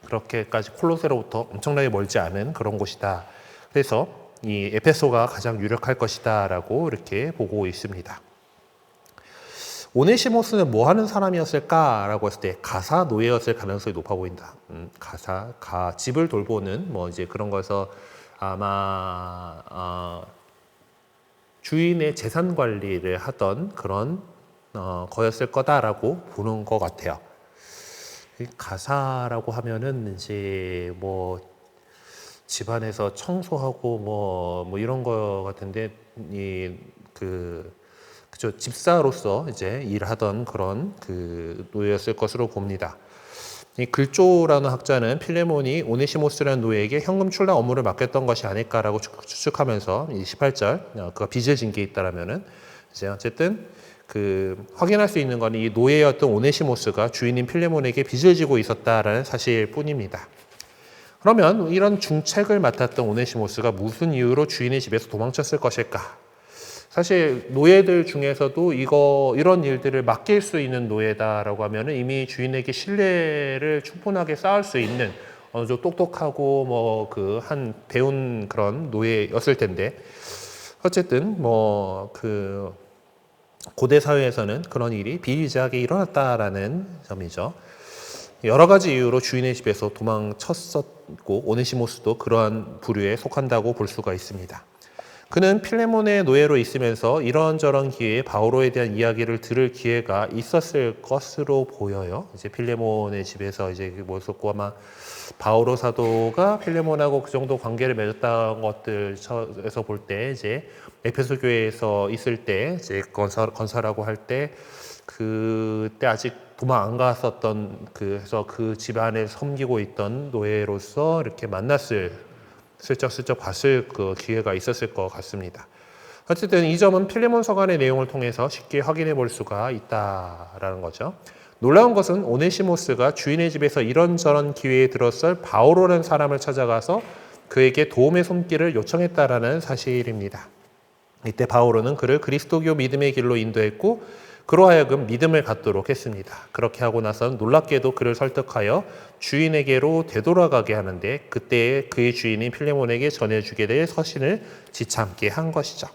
그렇게까지 콜로세로부터 엄청나게 멀지 않은 그런 곳이다. 그래서 이 에페소가 가장 유력할 것이다라고 이렇게 보고 있습니다. 오네시모스는 뭐 하는 사람이었을까라고 했을 때 가사 노예였을 가능성이 높아 보인다. 집을 돌보는 뭐 이제 그런 거에서 아마 주인의 재산 관리를 하던 그런 거였을 거다라고 보는 것 같아요. 가사라고 하면은 이제 뭐 집안에서 청소하고 뭐 이런 거 같은데 그죠, 집사로서 이제 일하던 그런 그 노예였을 것으로 봅니다. 이 글조라는 학자는 필레몬이 오네시모스라는 노예에게 현금 출납 업무를 맡겼던 것이 아닐까라고 추측하면서 이 18절 그가 빚을 진 게 있다라면은 이제 어쨌든 그 확인할 수 있는 건 이 노예였던 오네시모스가 주인인 필레몬에게 빚을 지고 있었다라는 사실뿐입니다. 그러면 이런 중책을 맡았던 오네시모스가 무슨 이유로 주인의 집에서 도망쳤을 것일까? 사실 노예들 중에서도 이런 일들을 맡길 수 있는 노예다라고 하면은 이미 주인에게 신뢰를 충분하게 쌓을 수 있는 어느 정도 똑똑하고 뭐 그 한 배운 그런 노예였을 텐데, 어쨌든 뭐 그 고대 사회에서는 그런 일이 비일비재하게 일어났다라는 점이죠. 여러 가지 이유로 주인의 집에서 도망쳤었고 오네시모스도 그러한 부류에 속한다고 볼 수가 있습니다. 그는 필레몬의 노예로 있으면서 이런저런 기회에 바오로에 대한 이야기를 들을 기회가 있었을 것으로 보여요. 이제 필레몬의 집에서 이제 뭐 있었고, 아마 바오로 사도가 필레몬하고 그 정도 관계를 맺었다는 것들에서 볼 때, 이제 에페소 교회에서 있을 때 이제 건설하고 할 때 그때 아직 도망 안 갔었던 그래서 그 집안에 섬기고 있던 노예로서 이렇게 슬쩍 봤을 그 기회가 있었을 것 같습니다. 어쨌든 이 점은 필레몬 서간의 내용을 통해서 쉽게 확인해 볼 수가 있다라는 거죠. 놀라운 것은 오네시모스가 주인의 집에서 이런저런 기회에 들었을 바오로라는 사람을 찾아가서 그에게 도움의 손길을 요청했다라는 사실입니다. 이때 바오로는 그를 그리스도교 믿음의 길로 인도했고 그로 하여금 믿음을 갖도록 했습니다. 그렇게 하고 나선 놀랍게도 그를 설득하여 주인에게로 되돌아가게 하는데, 그때 그의 주인인 필레몬에게 전해주게 될 서신을 지참게 한 것이죠.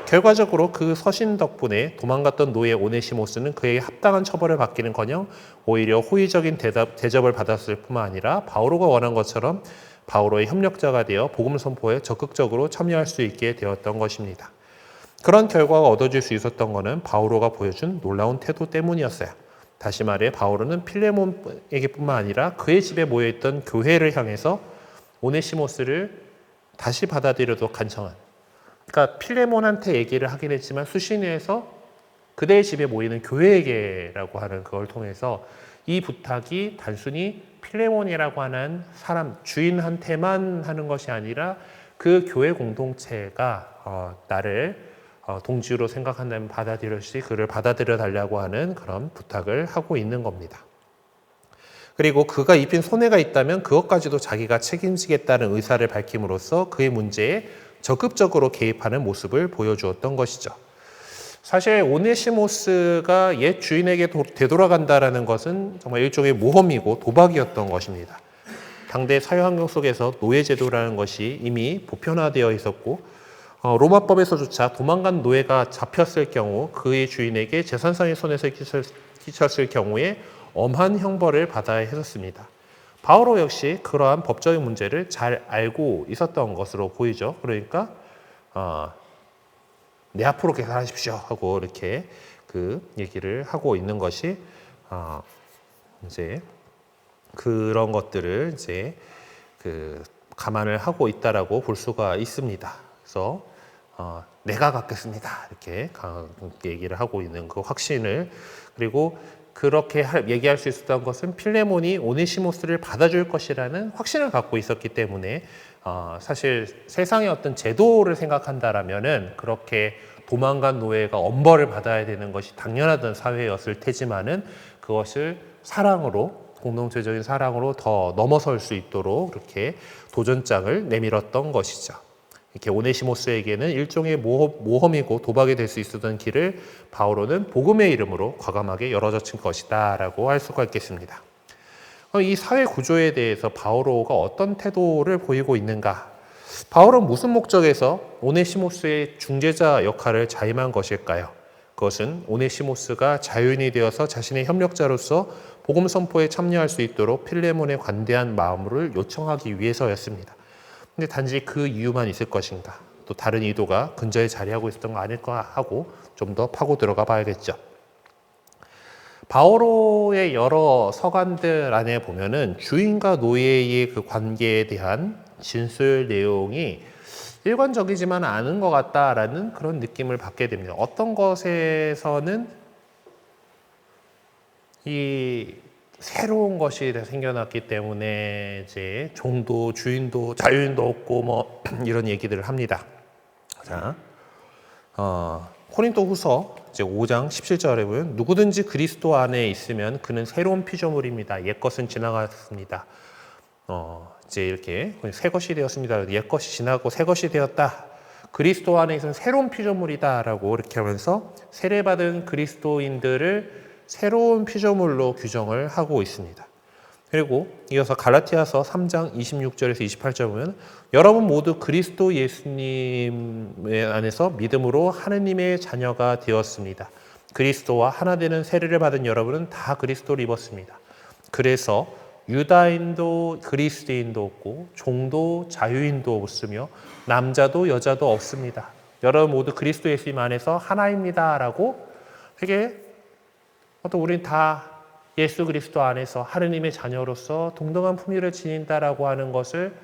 결과적으로 그 서신 덕분에 도망갔던 노예 오네시모스는 그에게 합당한 처벌을 받기는커녕 오히려 호의적인 대접을 받았을 뿐만 아니라 바오로가 원한 것처럼 바오로의 협력자가 되어 복음 선포에 적극적으로 참여할 수 있게 되었던 것입니다. 그런 결과가 얻어질 수 있었던 것은 바오로가 보여준 놀라운 태도 때문이었어요. 다시 말해 바오로는 필레몬에게뿐만 아니라 그의 집에 모여있던 교회를 향해서 오네시모스를 다시 받아들여도 간청한, 그러니까 필레몬한테 얘기를 하긴 했지만 수신회에서 그대의 집에 모이는 교회에게라고 하는 그걸 통해서 이 부탁이 단순히 필레몬이라고 하는 사람 주인한테만 하는 것이 아니라 그 교회 공동체가 나를 동지로 생각한다면 받아들였지 그를 받아들여 달라고 하는 그런 부탁을 하고 있는 겁니다. 그리고 그가 입힌 손해가 있다면 그것까지도 자기가 책임지겠다는 의사를 밝힘으로써 그의 문제에 적극적으로 개입하는 모습을 보여주었던 것이죠. 사실 오네시모스가 옛 주인에게 되돌아간다라는 것은 정말 일종의 모험이고 도박이었던 것입니다. 당대 사회 환경 속에서 노예제도라는 것이 이미 보편화되어 있었고 로마법에서조차 도망간 노예가 잡혔을 경우 그의 주인에게 재산상의 손해를 끼쳤을 경우에 엄한 형벌을 받아야 했었습니다. 바오로 역시 그러한 법적인 문제를 잘 알고 있었던 것으로 보이죠. 그러니까 내 앞으로 계산하십시오 하고 이렇게 그 얘기를 하고 있는 것이 이제 그런 것들을 이제 그 감안을 하고 있다라고 볼 수가 있습니다. 그래서 내가 갖겠습니다 이렇게 얘기를 하고 있는 그 확신을, 그리고 그렇게 얘기할 수 있었던 것은 필레몬이 오네시모스를 받아줄 것이라는 확신을 갖고 있었기 때문에 사실 세상의 어떤 제도를 생각한다라면은 그렇게 도망간 노예가 엄벌을 받아야 되는 것이 당연하던 사회였을 테지만은 그것을 사랑으로, 공동체적인 사랑으로 더 넘어설 수 있도록 이렇게 도전장을 내밀었던 것이죠. 이렇게 오네시모스에게는 일종의 모험이고 도박이 될 수 있었던 길을 바오로는 복음의 이름으로 과감하게 열어젖힌 것이다 라고 할 수가 있겠습니다. 이 사회 구조에 대해서 바오로가 어떤 태도를 보이고 있는가? 바오로는 무슨 목적에서 오네시모스의 중재자 역할을 자임한 것일까요? 그것은 오네시모스가 자유인이 되어서 자신의 협력자로서 복음 선포에 참여할 수 있도록 필레몬의 관대한 마음을 요청하기 위해서였습니다. 근데 단지 그 이유만 있을 것인가? 또 다른 의도가 근저에 자리하고 있었던 거 아닐까 하고 좀 더 파고 들어가 봐야겠죠. 바오로의 여러 서간들 안에 보면은 주인과 노예의 그 관계에 대한 진술 내용이 일관적이지만 않은 것 같다라는 그런 느낌을 받게 됩니다. 어떤 것에서는 이 새로운 것이 생겨났기 때문에 이제 종도 주인도 자유인도 없고 뭐 이런 얘기들을 합니다. 자, 코린토후서 이제 5장 17절에 보면 누구든지 그리스도 안에 있으면 그는 새로운 피조물입니다. 옛 것은 지나갔습니다. 이제 이렇게 새 것이 되었습니다. 옛 것이 지나고 새 것이 되었다. 그리스도 안에 있으면 새로운 피조물이다라고 이렇게 하면서 세례받은 그리스도인들을 새로운 피조물로 규정을 하고 있습니다. 그리고 이어서 갈라티아서 3장 26절에서 28절 보면 여러분 모두 그리스도 예수님 안에서 믿음으로 하느님의 자녀가 되었습니다. 그리스도와 하나 되는 세례를 받은 여러분은 다 그리스도를 입었습니다. 그래서 유다인도 그리스도인도 없고 종도 자유인도 없으며 남자도 여자도 없습니다. 여러분 모두 그리스도 예수님 안에서 하나입니다 라고 되게 우린 다 예수 그리스도 안에서 하느님의 자녀로서 동등한 품위를 지닌다라고 하는 것을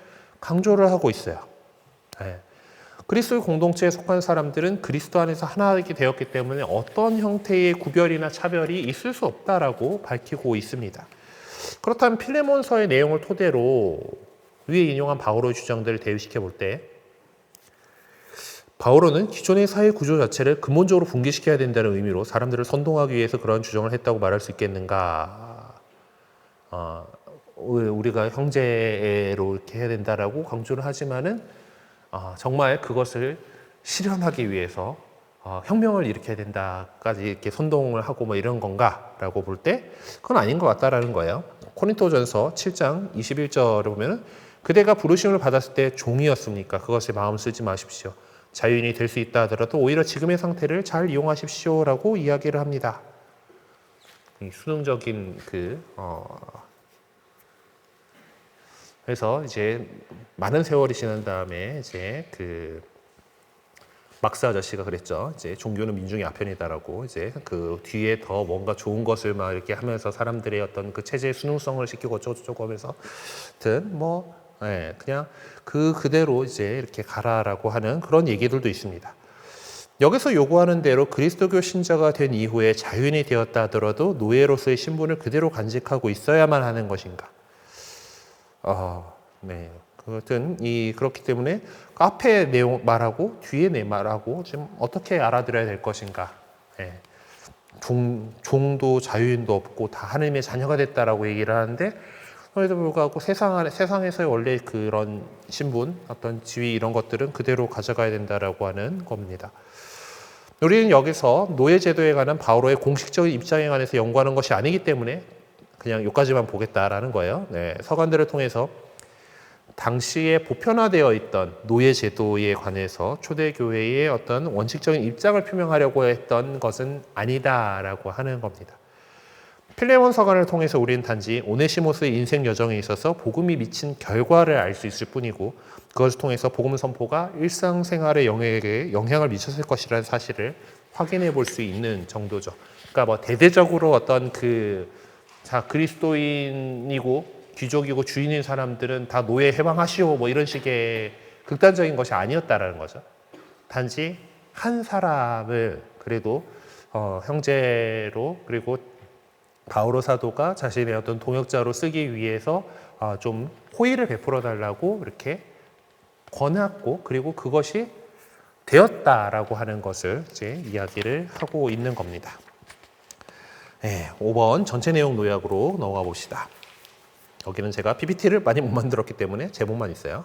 강조를 하고 있어요. 네. 그리스도의 공동체에 속한 사람들은 그리스도 안에서 하나이게 되었기 때문에 어떤 형태의 구별이나 차별이 있을 수 없다라고 밝히고 있습니다. 그렇다면 필레몬서의 내용을 토대로 위에 인용한 바오로의 주장들을 대입시켜 볼 때 바오로는 기존의 사회 구조 자체를 근본적으로 붕괴시켜야 된다는 의미로 사람들을 선동하기 위해서 그런 주장을 했다고 말할 수 있겠는가? 우리가 형제로 이렇게 해야 된다라고 강조를 하지만은 정말 그것을 실현하기 위해서 혁명을 일으켜야 된다까지 이렇게 선동을 하고 뭐 이런 건가라고 볼 때 그건 아닌 것 같다라는 거예요. 코린토전서 7장 21절을 보면은 그대가 부르심을 받았을 때 종이었습니까? 그것에 마음 쓰지 마십시오. 자유인이 될 수 있다 하더라도 오히려 지금의 상태를 잘 이용하십시오라고 이야기를 합니다. 수능적인 그래서 이제 많은 세월이 지난 다음에 이제 막스 아저씨가 그랬죠. 이제 종교는 민중의 아편이다라고 이제 그 뒤에 더 뭔가 좋은 것을 막 이렇게 하면서 사람들의 어떤 그 체제의 수능성을 시키고 어쩌고저쩌고 하면서 하여튼 그냥 그대로 이제 이렇게 가라라고 하는 그런 얘기들도 있습니다. 여기서 요구하는 대로 그리스도교 신자가 된 이후에 자유인이 되었다 하더라도 노예로서의 신분을 그대로 간직하고 있어야만 하는 것인가? 네. 그것은 그렇기 때문에 앞에 내용 말하고 뒤에 내 말하고 지금 어떻게 알아들어야 될 것인가? 네. 종도 자유인도 없고 다 하나님의 자녀가 됐다라고 얘기를 하는데 그럼에도 불구하고 세상에서의 원래 그런 신분, 어떤 지위 이런 것들은 그대로 가져가야 된다라고 하는 겁니다. 우리는 여기서 노예제도에 관한 바오로의 공식적인 입장에 관해서 연구하는 것이 아니기 때문에 그냥 여기까지만 보겠다라는 거예요. 네, 서간들을 통해서 당시에 보편화되어 있던 노예제도에 관해서 초대교회의 어떤 원칙적인 입장을 표명하려고 했던 것은 아니다라고 하는 겁니다. 필레몬 서간을 통해서 우리는 단지 오네시모스의 인생 여정에 있어서 복음이 미친 결과를 알 수 있을 뿐이고 그것을 통해서 복음 선포가 일상생활의 영역에 영향을 미쳤을 것이라는 사실을 확인해 볼 수 있는 정도죠. 그러니까 뭐 대대적으로 어떤 그리스도인이고 귀족이고 주인인 사람들은 다 노예 해방하시오 뭐 이런 식의 극단적인 것이 아니었다라는 거죠. 단지 한 사람을 그래도 형제로 그리고 바오로 사도가 자신의 어떤 동역자로 쓰기 위해서 좀 호의를 베풀어 달라고 이렇게 권했고 그리고 그것이 되었다라고 하는 것을 이제 이야기를 하고 있는 겁니다. 네, 5번 전체 내용 요약으로 넘어가 봅시다. 여기는 제가 PPT를 많이 못 만들었기 때문에 제목만 있어요.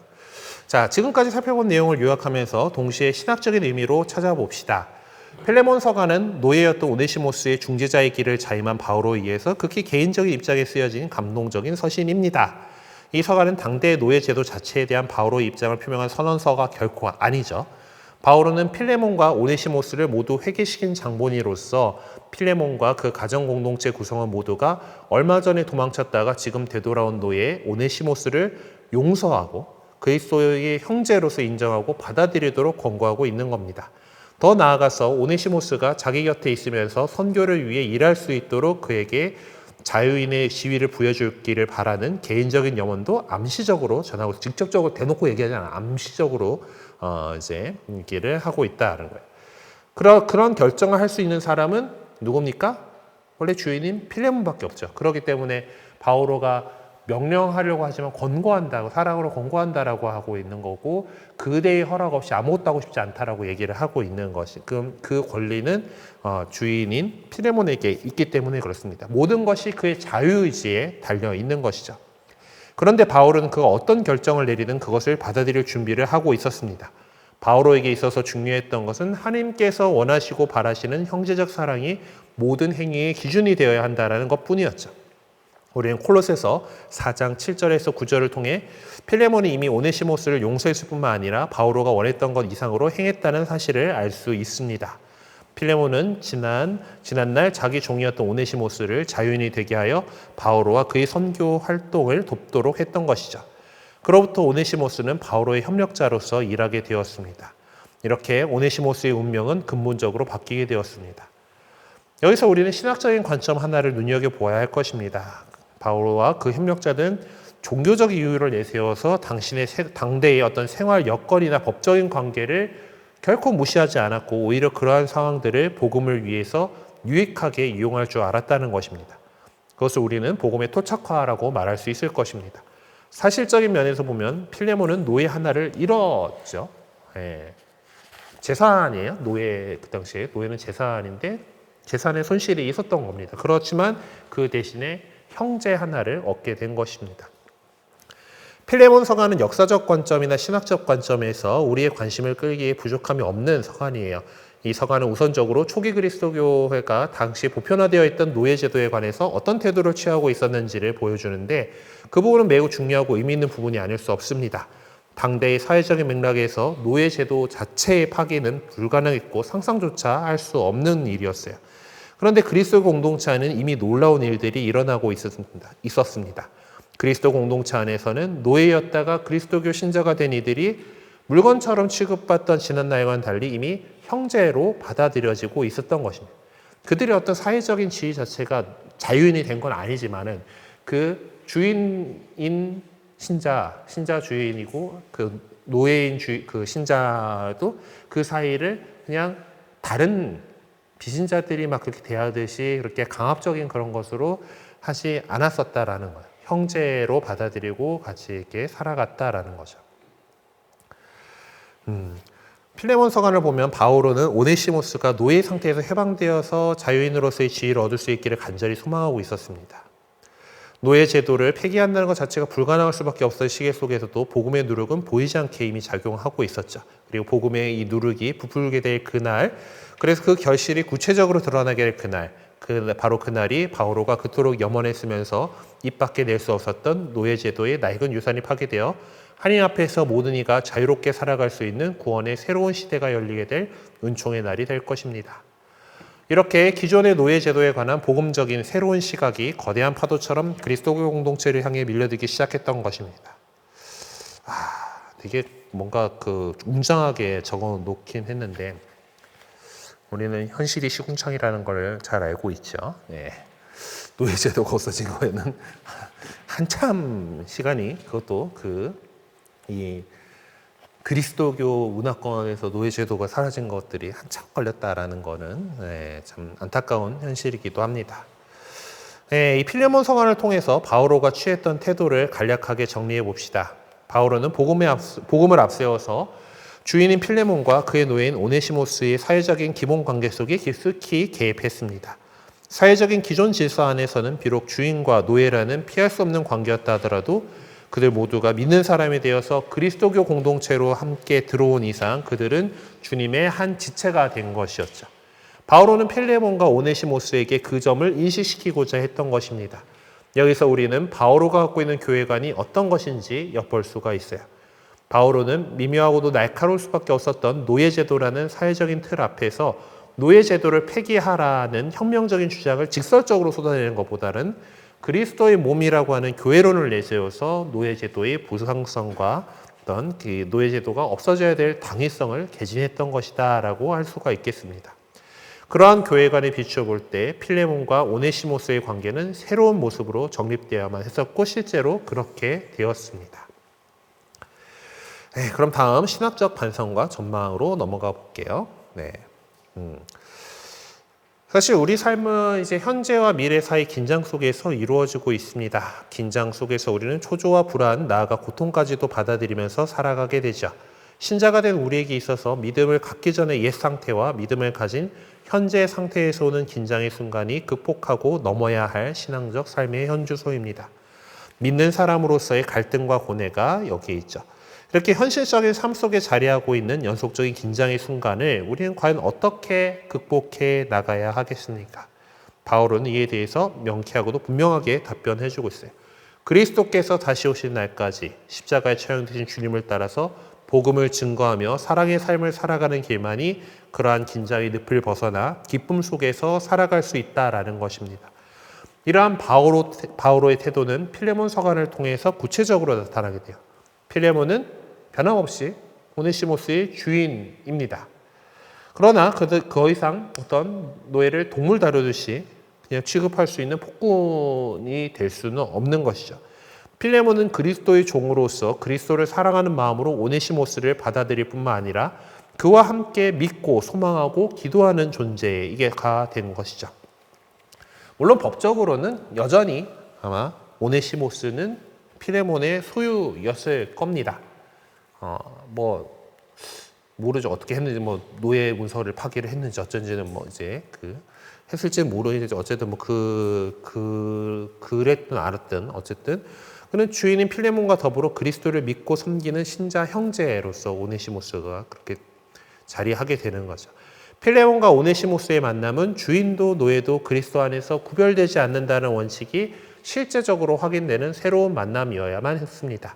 자, 지금까지 살펴본 내용을 요약하면서 동시에 신학적인 의미로 찾아봅시다. 필레몬 서간은 노예였던 오네시모스의 중재자의 길을 자임한 바오로에 의해서 극히 개인적인 입장에 쓰여진 감동적인 서신입니다. 이 서간은 당대의 노예 제도 자체에 대한 바오로의 입장을 표명한 선언서가 결코 아니죠. 바오로는 필레몬과 오네시모스를 모두 회개시킨 장본인으로서 필레몬과 그 가정 공동체 구성원 모두가 얼마 전에 도망쳤다가 지금 되돌아온 노예 오네시모스를 용서하고 그리스도의 형제로서 인정하고 받아들이도록 권고하고 있는 겁니다. 더 나아가서 오네시모스가 자기 곁에 있으면서 선교를 위해 일할 수 있도록 그에게 자유인의 지위를 부여주기를 바라는 개인적인 염원도 암시적으로 전하고, 직접적으로 대놓고 얘기하지 않아. 암시적으로 이제 얘기를 하고 있다는 거예요. 그런 결정을 할 수 있는 사람은 누굽니까? 원래 주인인 필레몬밖에 없죠. 그렇기 때문에 바오로가 명령하려고 하지만 권고한다고, 사랑으로 권고한다라고 하고 있는 거고, 그대의 허락 없이 아무것도 하고 싶지 않다라고 얘기를 하고 있는 것이, 그 권리는 주인인 필레몬에게 있기 때문에 그렇습니다. 모든 것이 그의 자유의지에 달려 있는 것이죠. 그런데 바울은 그가 어떤 결정을 내리든 그것을 받아들일 준비를 하고 있었습니다. 바오로에게 있어서 중요했던 것은 하나님께서 원하시고 바라시는 형제적 사랑이 모든 행위의 기준이 되어야 한다는 것뿐이었죠. 우리는 콜로새서 4장 7절에서 9절을 통해 필레몬이 이미 오네시모스를 용서했을 뿐만 아니라 바오로가 원했던 것 이상으로 행했다는 사실을 알 수 있습니다. 필레몬은 지난날 자기 종이었던 오네시모스를 자유인이 되게 하여 바오로와 그의 선교 활동을 돕도록 했던 것이죠. 그로부터 오네시모스는 바오로의 협력자로서 일하게 되었습니다. 이렇게 오네시모스의 운명은 근본적으로 바뀌게 되었습니다. 여기서 우리는 신학적인 관점 하나를 눈여겨보아야 할 것입니다. 바오로와 그 협력자는 종교적 이유를 내세워서 당대의 어떤 생활 여건이나 법적인 관계를 결코 무시하지 않았고, 오히려 그러한 상황들을 복음을 위해서 유익하게 이용할 줄 알았다는 것입니다. 그것을 우리는 복음의 토착화라고 말할 수 있을 것입니다. 사실적인 면에서 보면 필레몬은 노예 하나를 잃었죠. 재산이에요. 그 당시에 노예는 재산인데 재산의 손실이 있었던 겁니다. 그렇지만 그 대신에 형제 하나를 얻게 된 것입니다. 필레몬 서간은 역사적 관점이나 신학적 관점에서 우리의 관심을 끌기에 부족함이 없는 서간이에요. 이 서간은 우선적으로 초기 그리스도교회가 당시 보편화되어 있던 노예제도에 관해서 어떤 태도를 취하고 있었는지를 보여주는데, 그 부분은 매우 중요하고 의미 있는 부분이 아닐 수 없습니다. 당대의 사회적인 맥락에서 노예제도 자체의 파기는 불가능했고 상상조차 할 수 없는 일이었어요. 그런데 그리스도 공동체 안에는 이미 놀라운 일들이 일어나고 있었습니다. 그리스도 공동체 안에서는 노예였다가 그리스도교 신자가 된 이들이 물건처럼 취급받던 지난날과는 달리 이미 형제로 받아들여지고 있었던 것입니다. 그들의 어떤 사회적인 지위 자체가 자유인이 된 건 아니지만은 그 주인인 신자 주인이고 그 노예인 그 신자도 그 사이를 그냥 다른 비신자들이 막 그렇게 대하듯이 그렇게 강압적인 그런 것으로 하지 않았었다라는 거예요. 형제로 받아들이고 같이 이렇게 살아갔다라는 거죠. 필레몬 서간을 보면 바오로는 오네시모스가 노예 상태에서 해방되어서 자유인으로서의 지위를 얻을 수 있기를 간절히 소망하고 있었습니다. 노예 제도를 폐기한다는 것 자체가 불가능할 수밖에 없을 시기 속에서도 복음의 누룩은 보이지 않게 이미 작용하고 있었죠. 그리고 복음의 이 누룩이 부풀게 될 그날, 그래서 그 결실이 구체적으로 드러나게 될 그날, 바로 그날이 바오로가 그토록 염원했으면서 입 밖에 낼 수 없었던 노예 제도의 낡은 유산이 파괴되어 하나님 앞에서 모든 이가 자유롭게 살아갈 수 있는 구원의 새로운 시대가 열리게 될 은총의 날이 될 것입니다. 이렇게 기존의 노예 제도에 관한 복음적인 새로운 시각이 거대한 파도처럼 그리스도교 공동체를 향해 밀려들기 시작했던 것입니다. 되게 뭔가 웅장하게 적어 놓긴 했는데 우리는 현실이 시궁창이라는 걸 잘 알고 있죠. 노예 제도가 없어진 거에는 한참 시간이, 그것도 이 그리스도교 문화권에서 노예 제도가 사라진 것들이 한참 걸렸다라는 거는 참 안타까운 현실이기도 합니다. 이 필레몬 서간을 통해서 바오로가 취했던 태도를 간략하게 정리해 봅시다. 바오로는 복음을 앞세워서 주인인 필레몬과 그의 노예인 오네시모스의 사회적인 기본 관계 속에 깊숙이 개입했습니다. 사회적인 기존 질서 안에서는 비록 주인과 노예라는 피할 수 없는 관계였다 하더라도 그들 모두가 믿는 사람이 되어서 그리스도교 공동체로 함께 들어온 이상 그들은 주님의 한 지체가 된 것이었죠. 바오로는 필레몬과 오네시모스에게 그 점을 인식시키고자 했던 것입니다. 여기서 우리는 바오로가 갖고 있는 교회관이 어떤 것인지 엿볼 수가 있어요. 바오로는 미묘하고도 날카로울 수밖에 없었던 노예제도라는 사회적인 틀 앞에서 노예제도를 폐기하라는 혁명적인 주장을 직설적으로 쏟아내는 것보다는 그리스도의 몸이라고 하는 교회론을 내세워서 노예제도의 부상성과 어떤 그 노예제도가 없어져야 될 당위성을 개진했던 것이다라고 할 수가 있겠습니다. 그러한 교회 간에 비추어 볼 때 필레몬과 오네시모스의 관계는 새로운 모습으로 정립되어야만 했었고 실제로 그렇게 되었습니다. 네, 그럼 다음 신학적 반성과 전망으로 넘어가 볼게요. 네. 사실 우리 삶은 이제 현재와 미래 사이 긴장 속에서 이루어지고 있습니다. 긴장 속에서 우리는 초조와 불안, 나아가 고통까지도 받아들이면서 살아가게 되죠. 신자가 된 우리에게 있어서 믿음을 갖기 전의 옛 상태와 믿음을 가진 현재 상태에서 오는 긴장의 순간이 극복하고 넘어야 할 신앙적 삶의 현주소입니다. 믿는 사람으로서의 갈등과 고뇌가 여기에 있죠. 이렇게 현실적인 삶 속에 자리하고 있는 연속적인 긴장의 순간을 우리는 과연 어떻게 극복해 나가야 하겠습니까? 바울은 이에 대해서 명쾌하고도 분명하게 답변해주고 있어요. 그리스도께서 다시 오신 날까지 십자가에 처형되신 주님을 따라서 복음을 증거하며 사랑의 삶을 살아가는 길만이 그러한 긴장의 늪을 벗어나 기쁨 속에서 살아갈 수 있다라는 것입니다. 이러한 바오로의 태도는 필레몬 서간을 통해서 구체적으로 나타나게 돼요. 필레몬은 변함없이 오네시모스의 주인입니다. 그러나 그 이상 어떤 노예를 동물 다루듯이 그냥 취급할 수 있는 폭군이 될 수는 없는 것이죠. 필레몬은 그리스도의 종으로서 그리스도를 사랑하는 마음으로 오네시모스를 받아들일 뿐만 아니라 그와 함께 믿고 소망하고 기도하는 존재가 된 것이죠. 물론 법적으로는 여전히 아마 오네시모스는 필레몬의 소유였을 겁니다. 모르죠. 어떻게 했는지, 노예 문서를 파기를 했는지 어쩐지는 했을지는 모르겠는데, 어쨌든 그랬든 알았든, 어쨌든. 그는 주인인 필레몬과 더불어 그리스도를 믿고 섬기는 신자 형제로서 오네시모스가 그렇게 자리하게 되는 거죠. 필레몬과 오네시모스의 만남은 주인도 노예도 그리스도 안에서 구별되지 않는다는 원칙이 실제적으로 확인되는 새로운 만남이어야만 했습니다.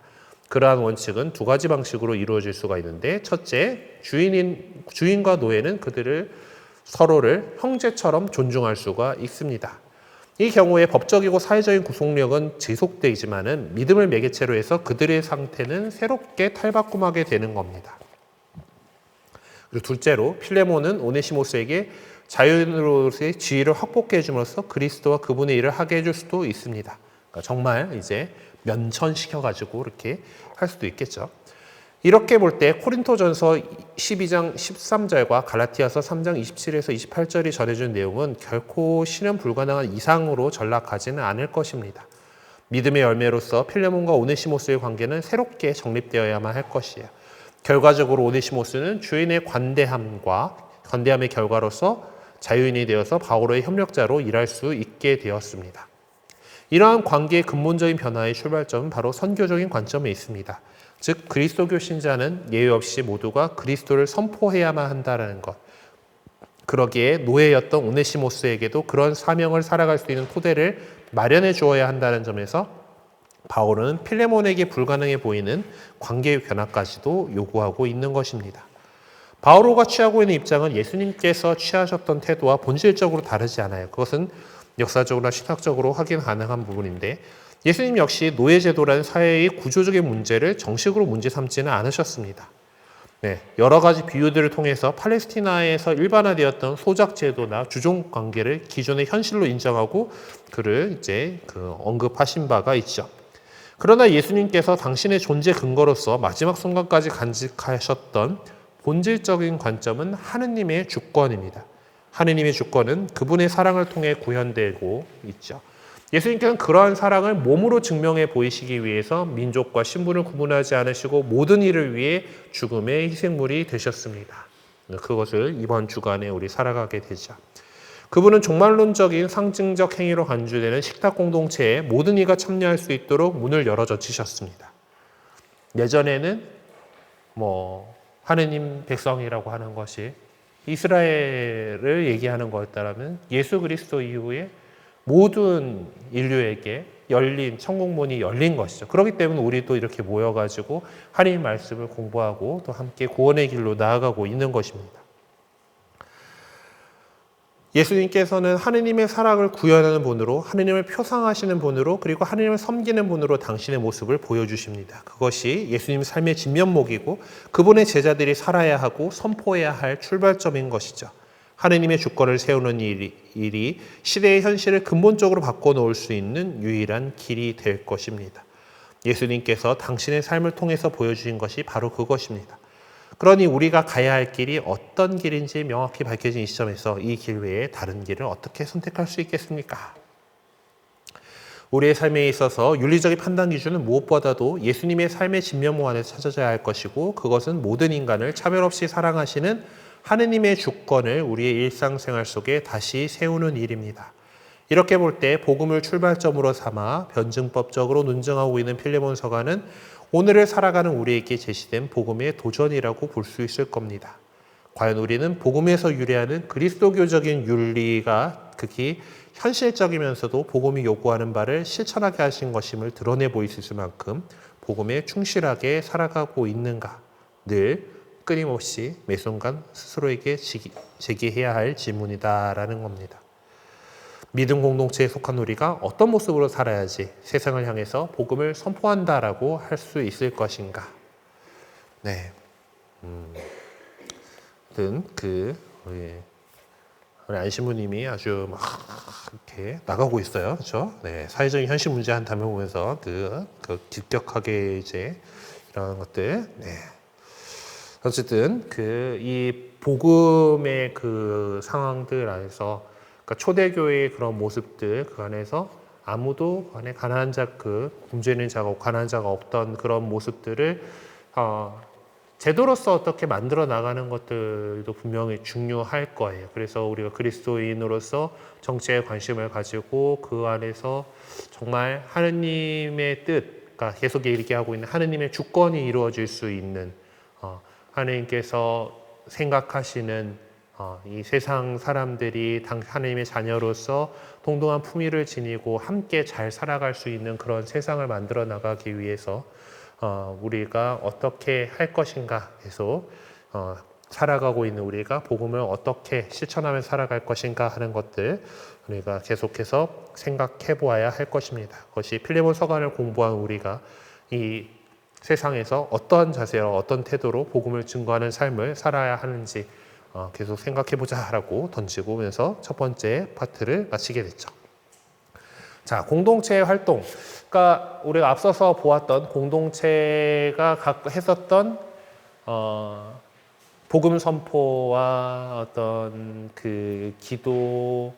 그러한 원칙은 두 가지 방식으로 이루어질 수가 있는데, 첫째, 주인과 노예는 서로를 형제처럼 존중할 수가 있습니다. 이 경우에 법적이고 사회적인 구속력은 지속되지만은 믿음을 매개체로 해서 그들의 상태는 새롭게 탈바꿈하게 되는 겁니다. 그리고 둘째로 필레몬은 오네시모스에게 자유인으로서의 지위를 확복해 줌으로써 그리스도와 그분의 일을 하게 해줄 수도 있습니다. 그러니까 정말 이제 면천시켜가지고 이렇게 할 수도 있겠죠. 이렇게 볼 때 코린토전서 12장 13절과 갈라티아서 3장 27에서 28절이 전해준 내용은 결코 실현 불가능한 이상으로 전락하지는 않을 것입니다. 믿음의 열매로서 필레몬과 오네시모스의 관계는 새롭게 정립되어야만 할 것이에요. 결과적으로 오네시모스는 주인의 관대함의 결과로서 자유인이 되어서 바오로의 협력자로 일할 수 있게 되었습니다. 이러한 관계의 근본적인 변화의 출발점은 바로 선교적인 관점에 있습니다. 즉 그리스도교 신자는 예외 없이 모두가 그리스도를 선포해야만 한다는 것. 그러기에 노예였던 오네시모스에게도 그런 사명을 살아갈 수 있는 토대를 마련해 주어야 한다는 점에서 바울은 필레몬에게 불가능해 보이는 관계의 변화까지도 요구하고 있는 것입니다. 바오로가 취하고 있는 입장은 예수님께서 취하셨던 태도와 본질적으로 다르지 않아요. 그것은 역사적으로나 신학적으로 확인 가능한 부분인데, 예수님 역시 노예제도라는 사회의 구조적인 문제를 정식으로 문제 삼지는 않으셨습니다. 여러 가지 비유들을 통해서 팔레스티나에서 일반화되었던 소작제도나 주종 관계를 기존의 현실로 인정하고 그를 언급하신 바가 있죠. 그러나 예수님께서 당신의 존재 근거로서 마지막 순간까지 간직하셨던 본질적인 관점은 하느님의 주권입니다. 하느님의 주권은 그분의 사랑을 통해 구현되고 있죠. 예수님께서는 그러한 사랑을 몸으로 증명해 보이시기 위해서 민족과 신분을 구분하지 않으시고 모든 일을 위해 죽음의 희생물이 되셨습니다. 그것을 이번 주간에 우리 살아가게 되죠. 그분은 종말론적인 상징적 행위로 간주되는 식탁 공동체에 모든 이가 참여할 수 있도록 문을 열어젖히셨습니다. 예전에는 하느님 백성이라고 하는 것이 이스라엘을 얘기하는 거였다면 예수 그리스도 이후에 모든 인류에게 열린 천국문이 열린 것이죠. 그렇기 때문에 우리도 이렇게 모여가지고 하나님 말씀을 공부하고 또 함께 구원의 길로 나아가고 있는 것입니다. 예수님께서는 하느님의 사랑을 구현하는 분으로, 하느님을 표상하시는 분으로, 그리고 하느님을 섬기는 분으로 당신의 모습을 보여주십니다. 그것이 예수님 삶의 진면목이고 그분의 제자들이 살아야 하고 선포해야 할 출발점인 것이죠. 하느님의 주권을 세우는 일이 시대의 현실을 근본적으로 바꿔놓을 수 있는 유일한 길이 될 것입니다. 예수님께서 당신의 삶을 통해서 보여주신 것이 바로 그것입니다. 그러니 우리가 가야 할 길이 어떤 길인지 명확히 밝혀진 이 시점에서 이 길 외에 다른 길을 어떻게 선택할 수 있겠습니까? 우리의 삶에 있어서 윤리적인 판단 기준은 무엇보다도 예수님의 삶의 진면목 안에서 찾아져야 할 것이고, 그것은 모든 인간을 차별 없이 사랑하시는 하느님의 주권을 우리의 일상생활 속에 다시 세우는 일입니다. 이렇게 볼 때 복음을 출발점으로 삼아 변증법적으로 논증하고 있는 필레몬 서가는 오늘을 살아가는 우리에게 제시된 복음의 도전이라고 볼 수 있을 겁니다. 과연 우리는 복음에서 유래하는 그리스도교적인 윤리가 극히 현실적이면서도 복음이 요구하는 바를 실천하게 하신 것임을 드러내 보일 수 있을 만큼 복음에 충실하게 살아가고 있는가? 늘 끊임없이 매 순간 스스로에게 제기해야 할 질문이다라는 겁니다. 믿음 공동체에 속한 우리가 어떤 모습으로 살아야지 세상을 향해서 복음을 선포한다라고 할 수 있을 것인가? 네, 우리 안신부님이 아주 막 이렇게 나가고 있어요, 그렇죠? 네, 사회적인 현실 문제 한 단면 보면서 그 급격하게 이제 이런 것들, 네. 어쨌든 이 복음의 그 상황들 안에서, 그러니까 초대교회의 그런 모습들 그 안에서 아무도 안에 가난한 자, 굶주려 있는 자가 가난한 자가 없던 그런 모습들을 제도로서 어떻게 만들어 나가는 것들도 분명히 중요할 거예요. 그래서 우리가 그리스도인으로서 정치에 관심을 가지고 그 안에서 정말 하느님의 뜻, 그러니까 계속 얘기하고 있는 하느님의 주권이 이루어질 수 있는, 하느님께서 생각하시는 이 세상 사람들이 하나님의 자녀로서 동등한 품위를 지니고 함께 잘 살아갈 수 있는 그런 세상을 만들어 나가기 위해서 우리가 어떻게 할 것인가, 계속 살아가고 있는 우리가 복음을 어떻게 실천하며 살아갈 것인가 하는 것들 우리가 계속해서 생각해 보아야 할 것입니다. 그것이 필레몬 서간을 공부한 우리가 이 세상에서 어떤 자세로 어떤 태도로 복음을 증거하는 삶을 살아야 하는지 계속 생각해보자라고 던지고 오면서 첫 번째 파트를 마치게 됐죠. 자, 공동체의 활동. 그러니까 우리가 앞서서 보았던 공동체가 했었던 복음 선포와 어떤 그 기도,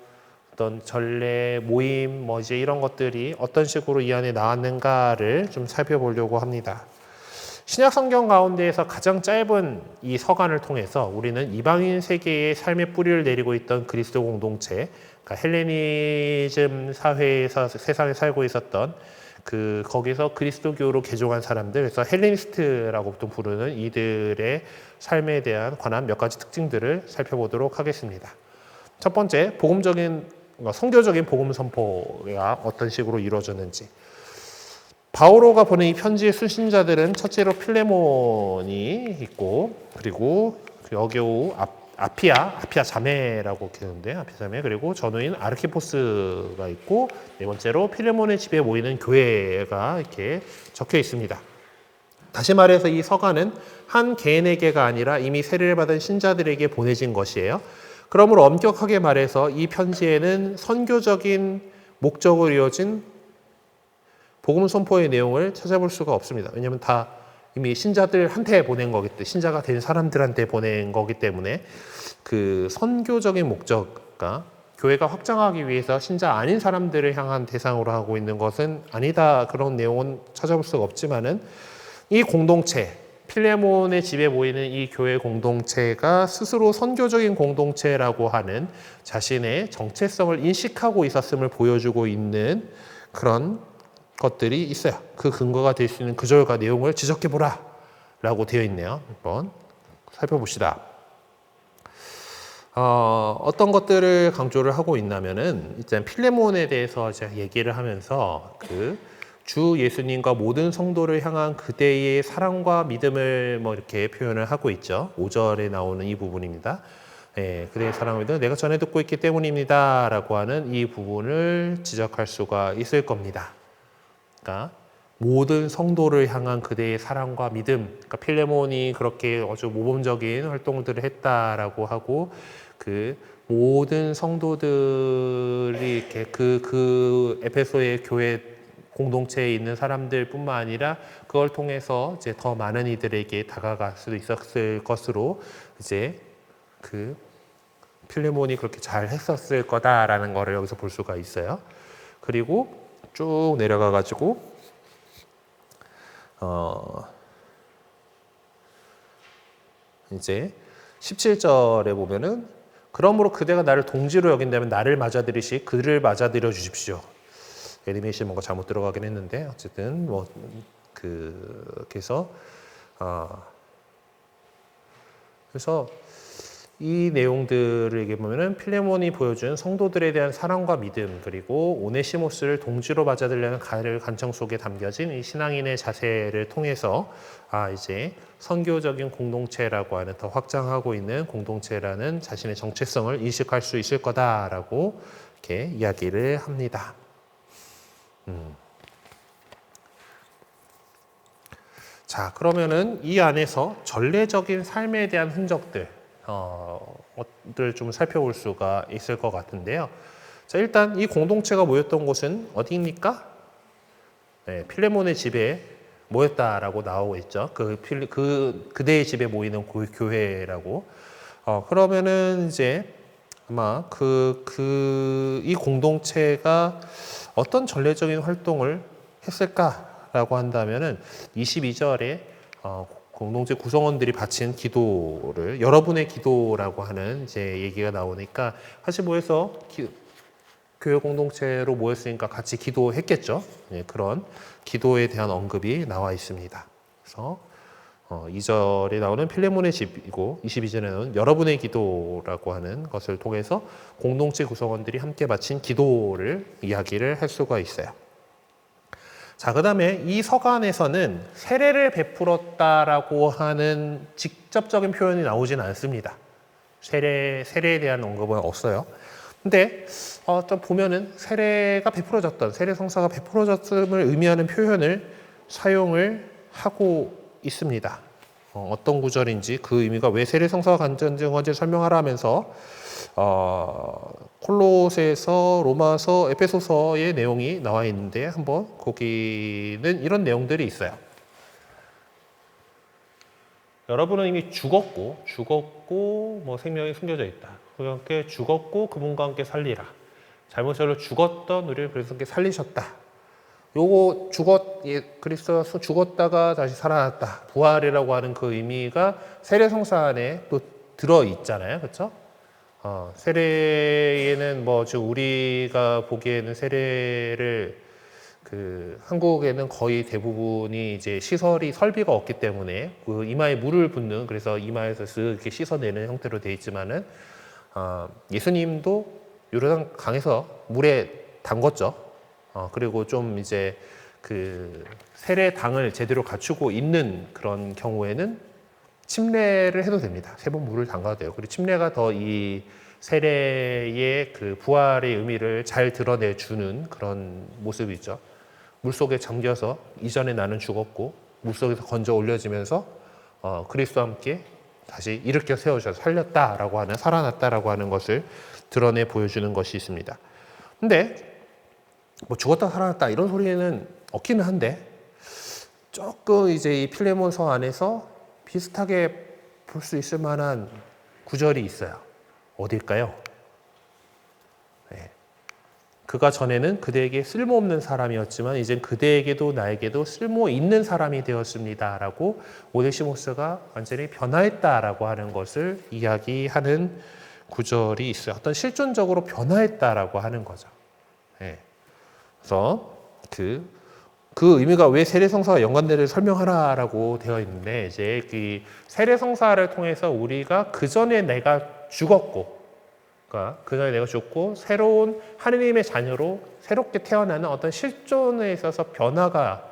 어떤 전례, 모임, 이제 이런 것들이 어떤 식으로 이 안에 나왔는가를 좀 살펴보려고 합니다. 신약 성경 가운데에서 가장 짧은 이 서간을 통해서 우리는 이방인 세계의 삶의 뿌리를 내리고 있던 그리스도 공동체, 그러니까 헬레니즘 사회에서 세상에 살고 있었던 거기서 그리스도교로 개종한 사람들, 그래서 헬레니스트라고 보통 부르는 이들의 삶에 대한 관한 몇 가지 특징들을 살펴보도록 하겠습니다. 첫 번째, 성교적인 복음 선포가 어떤 식으로 이루어졌는지. 바오로가 보낸 이 편지의 수신자들은 첫째로 필레몬이 있고, 그리고 여겨우 아피아 자매라고 부르는데, 아피아 자매, 그리고 전우인 아르키포스가 있고, 네 번째로 필레몬의 집에 모이는 교회가 이렇게 적혀 있습니다. 다시 말해서 이 서간은 한 개인에게가 아니라 이미 세례를 받은 신자들에게 보내진 것이에요. 그러므로 엄격하게 말해서 이 편지에는 선교적인 목적으로 이루어진 복음 선포의 내용을 찾아볼 수가 없습니다. 왜냐하면 다 이미 신자들한테 보낸 거기 때문에, 신자가 된 사람들한테 보낸 거기 때문에 그 선교적인 목적과 교회가 확장하기 위해서 신자 아닌 사람들을 향한 대상으로 하고 있는 것은 아니다. 그런 내용은 찾아볼 수가 없지만은 이 공동체, 필레몬의 집에 모이는 이 교회 공동체가 스스로 선교적인 공동체라고 하는 자신의 정체성을 인식하고 있었음을 보여주고 있는 그런 것들이 있어요. 그 근거가 될 수 있는 구절과 내용을 지적해보라 라고 되어 있네요. 한번 살펴봅시다. 어떤 것들을 강조를 하고 있냐면은 일단 필레몬에 대해서 제가 얘기를 하면서 주 예수님과 모든 성도를 향한 그대의 사랑과 믿음을 이렇게 표현을 하고 있죠. 5절에 나오는 이 부분입니다. 예, 그대의 사랑을 믿어 내가 전해 듣고 있기 때문입니다. 라고 하는 이 부분을 지적할 수가 있을 겁니다. 그러니까 모든 성도를 향한 그대의 사랑과 믿음, 그러니까 필레몬이 그렇게 아주 모범적인 활동들을 했다라고 하고 그 모든 성도들이 이렇게 그 에베소의 교회 공동체에 있는 사람들뿐만 아니라 그걸 통해서 이제 더 많은 이들에게 다가갈 수도 있었을 것으로 이제 그 필레몬이 그렇게 잘 했었을 거다라는 거를 여기서 볼 수가 있어요. 그리고 쭉 내려가 가지고 이제 17절에 보면은 그러므로 그대가 나를 동지로 여긴다면 나를 맞아들이시 그를 맞아들여 주십시오. 애니메이션 뭔가 잘못 들어가긴 했는데 어쨌든 뭐 그래서 그래서 이 내용들을 얘기해 보면은 필레몬이 보여준 성도들에 대한 사랑과 믿음 그리고 오네시모스를 동지로 맞아들려는 가를 간청 속에 담겨진 이 신앙인의 자세를 통해서 이제 선교적인 공동체라고 하는 더 확장하고 있는 공동체라는 자신의 정체성을 인식할 수 있을 거다라고 이렇게 이야기를 합니다. 자, 그러면은 이 안에서 전례적인 삶에 대한 흔적들 를 좀 살펴볼 수가 있을 것 같은데요. 자, 일단 이 공동체가 모였던 곳은 어디입니까? 네, 필레몬의 집에 모였다라고 나오고 있죠. 그대의 집에 모이는 교회라고. 그러면은 이제 아마 이 공동체가 어떤 전례적인 활동을 했을까라고 한다면은 22절에 공동체 구성원들이 바친 기도를 여러분의 기도라고 하는 이제 얘기가 나오니까 같이 모여서 교회 공동체로 모였으니까 같이 기도했겠죠. 네, 그런 기도에 대한 언급이 나와 있습니다. 그래서 2절에 나오는 필레몬의 집이고 22절에 나오는 여러분의 기도라고 하는 것을 통해서 공동체 구성원들이 함께 바친 기도를 이야기를 할 수가 있어요. 자, 그 다음에 이 서간에서는 세례를 베풀었다라고 하는 직접적인 표현이 나오진 않습니다. 세례에 대한 언급은 없어요. 근데 좀 보면은 세례가 베풀어졌던, 세례 성사가 베풀어졌음을 의미하는 표현을 사용을 하고 있습니다. 어떤 구절인지 그 의미가 왜 세례 성사가 간증한지 설명하라 하면서 콜로새서, 로마서, 에베소서의 내용이 나와 있는데 한번 거기는 이런 내용들이 있어요. 여러분은 이미 죽었고 뭐 생명이 숨겨져 있다. 그와 함께 죽었고 그분과 함께 살리라. 잘못으로 죽었던 우리를 그리스도와 함께 살리셨다. 요거 그리스도가 죽었다가 다시 살아났다. 부활이라고 하는 그 의미가 세례 성사 안에 또 들어 있잖아요. 그렇죠? 세례에는 지금 우리가 보기에는 세례를 한국에는 거의 대부분이 이제 설비가 없기 때문에 그 이마에 물을 붓는 그래서 이마에서 쓱 이렇게 씻어내는 형태로 되어 있지만은 예수님도 요르단 강에서 물에 담궜죠. 그리고 좀 이제 세례당을 제대로 갖추고 있는 그런 경우에는 침례를 해도 됩니다. 3번 물을 담가도 돼요. 그리고 침례가 더 이 세례의 부활의 의미를 잘 드러내주는 그런 모습이죠. 물속에 잠겨서 이전에 나는 죽었고 물속에서 건져 올려지면서 그리스도와 함께 다시 일으켜 세워져서 살렸다라고 하는 살아났다라고 하는 것을 드러내 보여주는 것이 있습니다. 근데 죽었다 살아났다 이런 소리는 없기는 한데 조금 이제 이 필레몬서 안에서 비슷하게 볼 수 있을 만한 구절이 있어요. 어딜까요? 네. 그가 전에는 그대에게 쓸모없는 사람이었지만 이젠 그대에게도 나에게도 쓸모 있는 사람이 되었습니다라고 오네시모스가 완전히 변화했다라고 하는 것을 이야기하는 구절이 있어요. 어떤 실존적으로 변화했다라고 하는 거죠. 네. 그래서 그 의미가 왜 세례성사와 연관되는지 설명하라라고 되어 있는데 이제 그 세례성사를 통해서 우리가 그 전에 내가 죽었고, 그러니까 그 전에 내가 죽고 새로운 하느님의 자녀로 새롭게 태어나는 어떤 실존에 있어서 변화가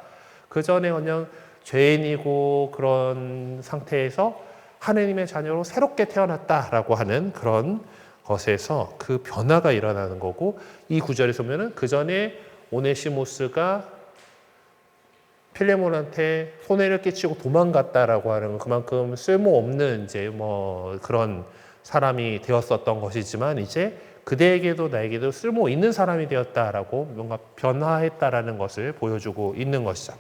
그 전에 그냥 죄인이고 그런 상태에서 하느님의 자녀로 새롭게 태어났다라고 하는 그런 것에서 그 변화가 일어나는 거고, 이 구절에서 보면은 그 전에 오네시모스가 필레몬한테 손해를 끼치고 도망갔다라고 하는 건 그만큼 쓸모없는 이제 뭐 그런 사람이 되었었던 것이지만, 이제 그대에게도 나에게도 쓸모 있는 사람이 되었다라고 뭔가 변화했다라는 것을 보여주고 있는 것이죠.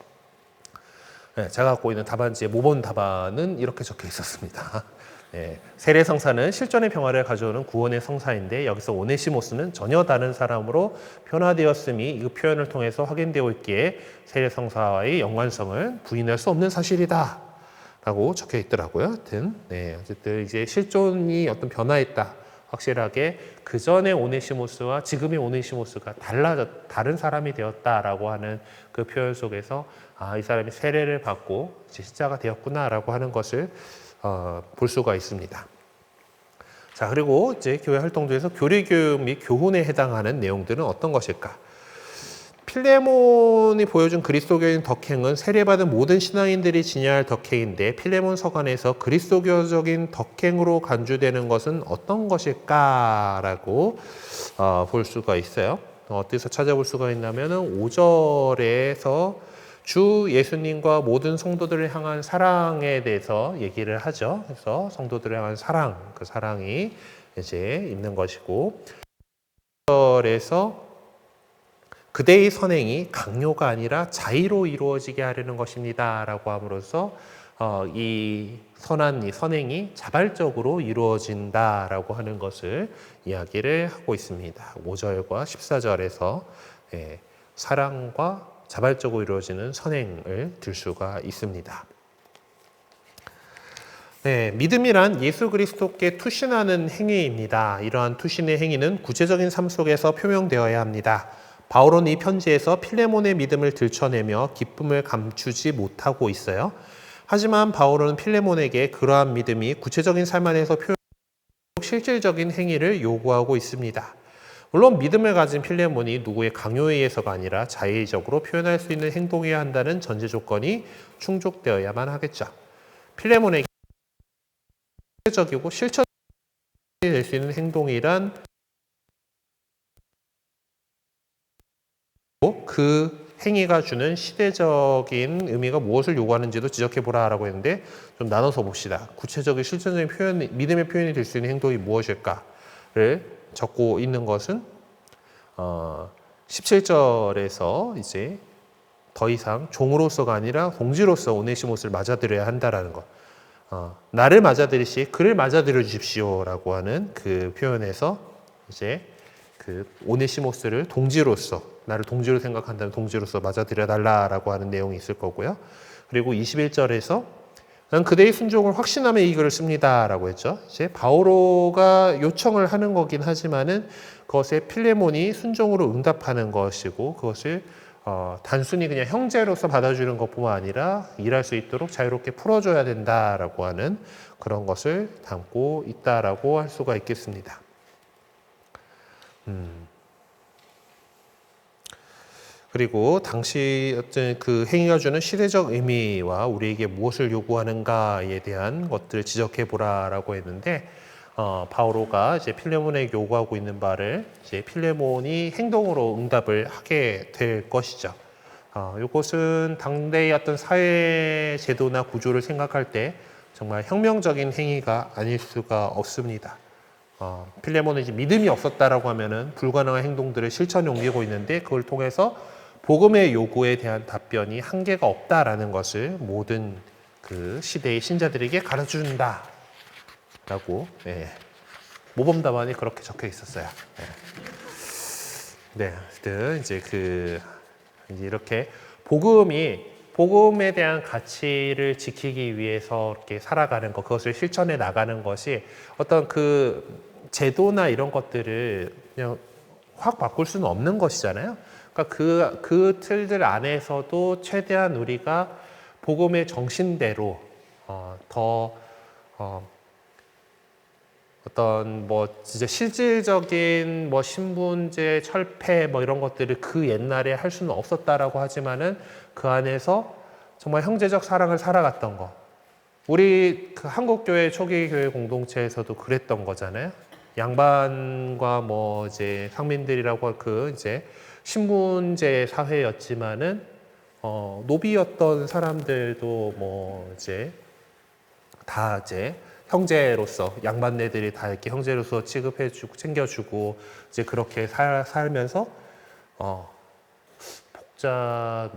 네, 제가 갖고 있는 답안지의 모범 답안은 이렇게 적혀 있었습니다. 네, 세례성사는 실존의 평화를 가져오는 구원의 성사인데, 여기서 오네시모스는 전혀 다른 사람으로 변화되었음이 이 표현을 통해서 확인되고 있기에 세례성사와의 연관성을 부인할 수 없는 사실이다 라고 적혀 있더라고요. 하여튼 어쨌든 이제 실존이 어떤 변화했다, 확실하게 그 전의 오네시모스와 지금의 오네시모스가 다른 사람이 되었다라고 하는 그 표현 속에서 이 사람이 세례를 받고 십자가 되었구나라고 하는 것을 볼 수가 있습니다. 자, 그리고 이제 교회 활동 중에서 교리 교육 및 교훈에 해당하는 내용들은 어떤 것일까? 필레몬이 보여준 그리스도교인 덕행은 세례받은 모든 신앙인들이 지녀야 할 덕행인데, 필레몬 서간에서 그리스도교적인 덕행으로 간주되는 것은 어떤 것일까라고 볼 수가 있어요. 어디서 찾아볼 수가 있냐면은 5절에서 주 예수님과 모든 성도들을 향한 사랑에 대해서 얘기를 하죠. 그래서 성도들을 향한 사랑, 그 사랑이 이제 있는 것이고, 5절에서 그대의 선행이 강요가 아니라 자의로 이루어지게 하려는 것입니다 라고 함으로써 이 선한 이 선행이 자발적으로 이루어진다라고 하는 것을 이야기를 하고 있습니다. 5절과 14절에서 사랑과 자발적으로 이루어지는 선행을 들 수가 있습니다. 네, 믿음이란 예수 그리스도께 투신하는 행위입니다. 이러한 투신의 행위는 구체적인 삶 속에서 표명되어야 합니다. 바울은 이 편지에서 필레몬의 믿음을 들춰내며 기쁨을 감추지 못하고 있어요. 하지만 바울은 필레몬에게 그러한 믿음이 구체적인 삶 안에서 실질적인 행위를 요구하고 있습니다. 물론 믿음을 가진 필레몬이 누구의 강요에 의해서가 아니라 자의적으로 표현할 수 있는 행동해야 한다는 전제 조건이 충족되어야만 하겠죠. 필레몬에게 실질적이고 실천이 될 수 있는 행동이란 그 행위가 주는 시대적인 의미가 무엇을 요구하는지도 지적해보라라고 했는데, 좀 나눠서 봅시다. 구체적인 실천적인 표현, 믿음의 표현이 될 수 있는 행동이 무엇일까를 적고 있는 것은 17절에서 이제 더 이상 종으로서가 아니라 동지로서 오네시모스를 맞아들여야 한다라는 것. 나를 맞아들이시 그를 맞아들여 주십시오라고 하는 그 표현에서 이제 그 오네시모스를 동지로서, 나를 동지로 생각한다면 동지로서 맞아들여 달라라고 하는 내용이 있을 거고요. 그리고 21절에서 난 그대의 순종을 확신하며 이 글을 씁니다라고 했죠. 이제 바오로가 요청을 하는 거긴 하지만은 그것에 필레몬이 순종으로 응답하는 것이고, 그것을 단순히 그냥 형제로서 받아주는 것뿐만 아니라 일할 수 있도록 자유롭게 풀어줘야 된다라고 하는 그런 것을 담고 있다라고 할 수가 있겠습니다. 그리고 당시 어떤 그 행위가 주는 시대적 의미와 우리에게 무엇을 요구하는가에 대한 것들을 지적해 보라라고 했는데, 바오로가 이제 필레몬에게 요구하고 있는 바를 이제 필레몬이 행동으로 응답을 하게 될 것이죠. 이것은 당대의 어떤 사회 제도나 구조를 생각할 때 정말 혁명적인 행위가 아닐 수가 없습니다. 필레몬은 이제 믿음이 없었다라고 하면은 불가능한 행동들을 실천에 옮기고 있는데, 그걸 통해서 복음의 요구에 대한 답변이 한계가 없다라는 것을 모든 그 시대의 신자들에게 가르쳐준다라고 모범 답안이 그렇게 적혀 있었어요. 이제 이제 이렇게 복음에 대한 가치를 지키기 위해서 이렇게 살아가는 것, 그것을 실천해 나가는 것이 어떤 그 제도나 이런 것들을 그냥 확 바꿀 수는 없는 것이잖아요. 그러니까 그 틀들 안에서도 최대한 우리가 복음의 정신대로 어떤 진짜 실질적인 신분제, 철폐 이런 것들을 그 옛날에 할 수는 없었다라고 하지만은 그 안에서 정말 형제적 사랑을 살아갔던 거, 우리 그 한국교회 초기교회 공동체에서도 그랬던 거잖아요. 양반과 뭐 이제 상민들이라고 그 이제 신분제 사회였지만은 노비였던 사람들도 뭐 이제 다 이제 형제로서 양반네들이 다 이렇게 형제로서 취급해주고 챙겨주고 이제 그렇게 살면서 복자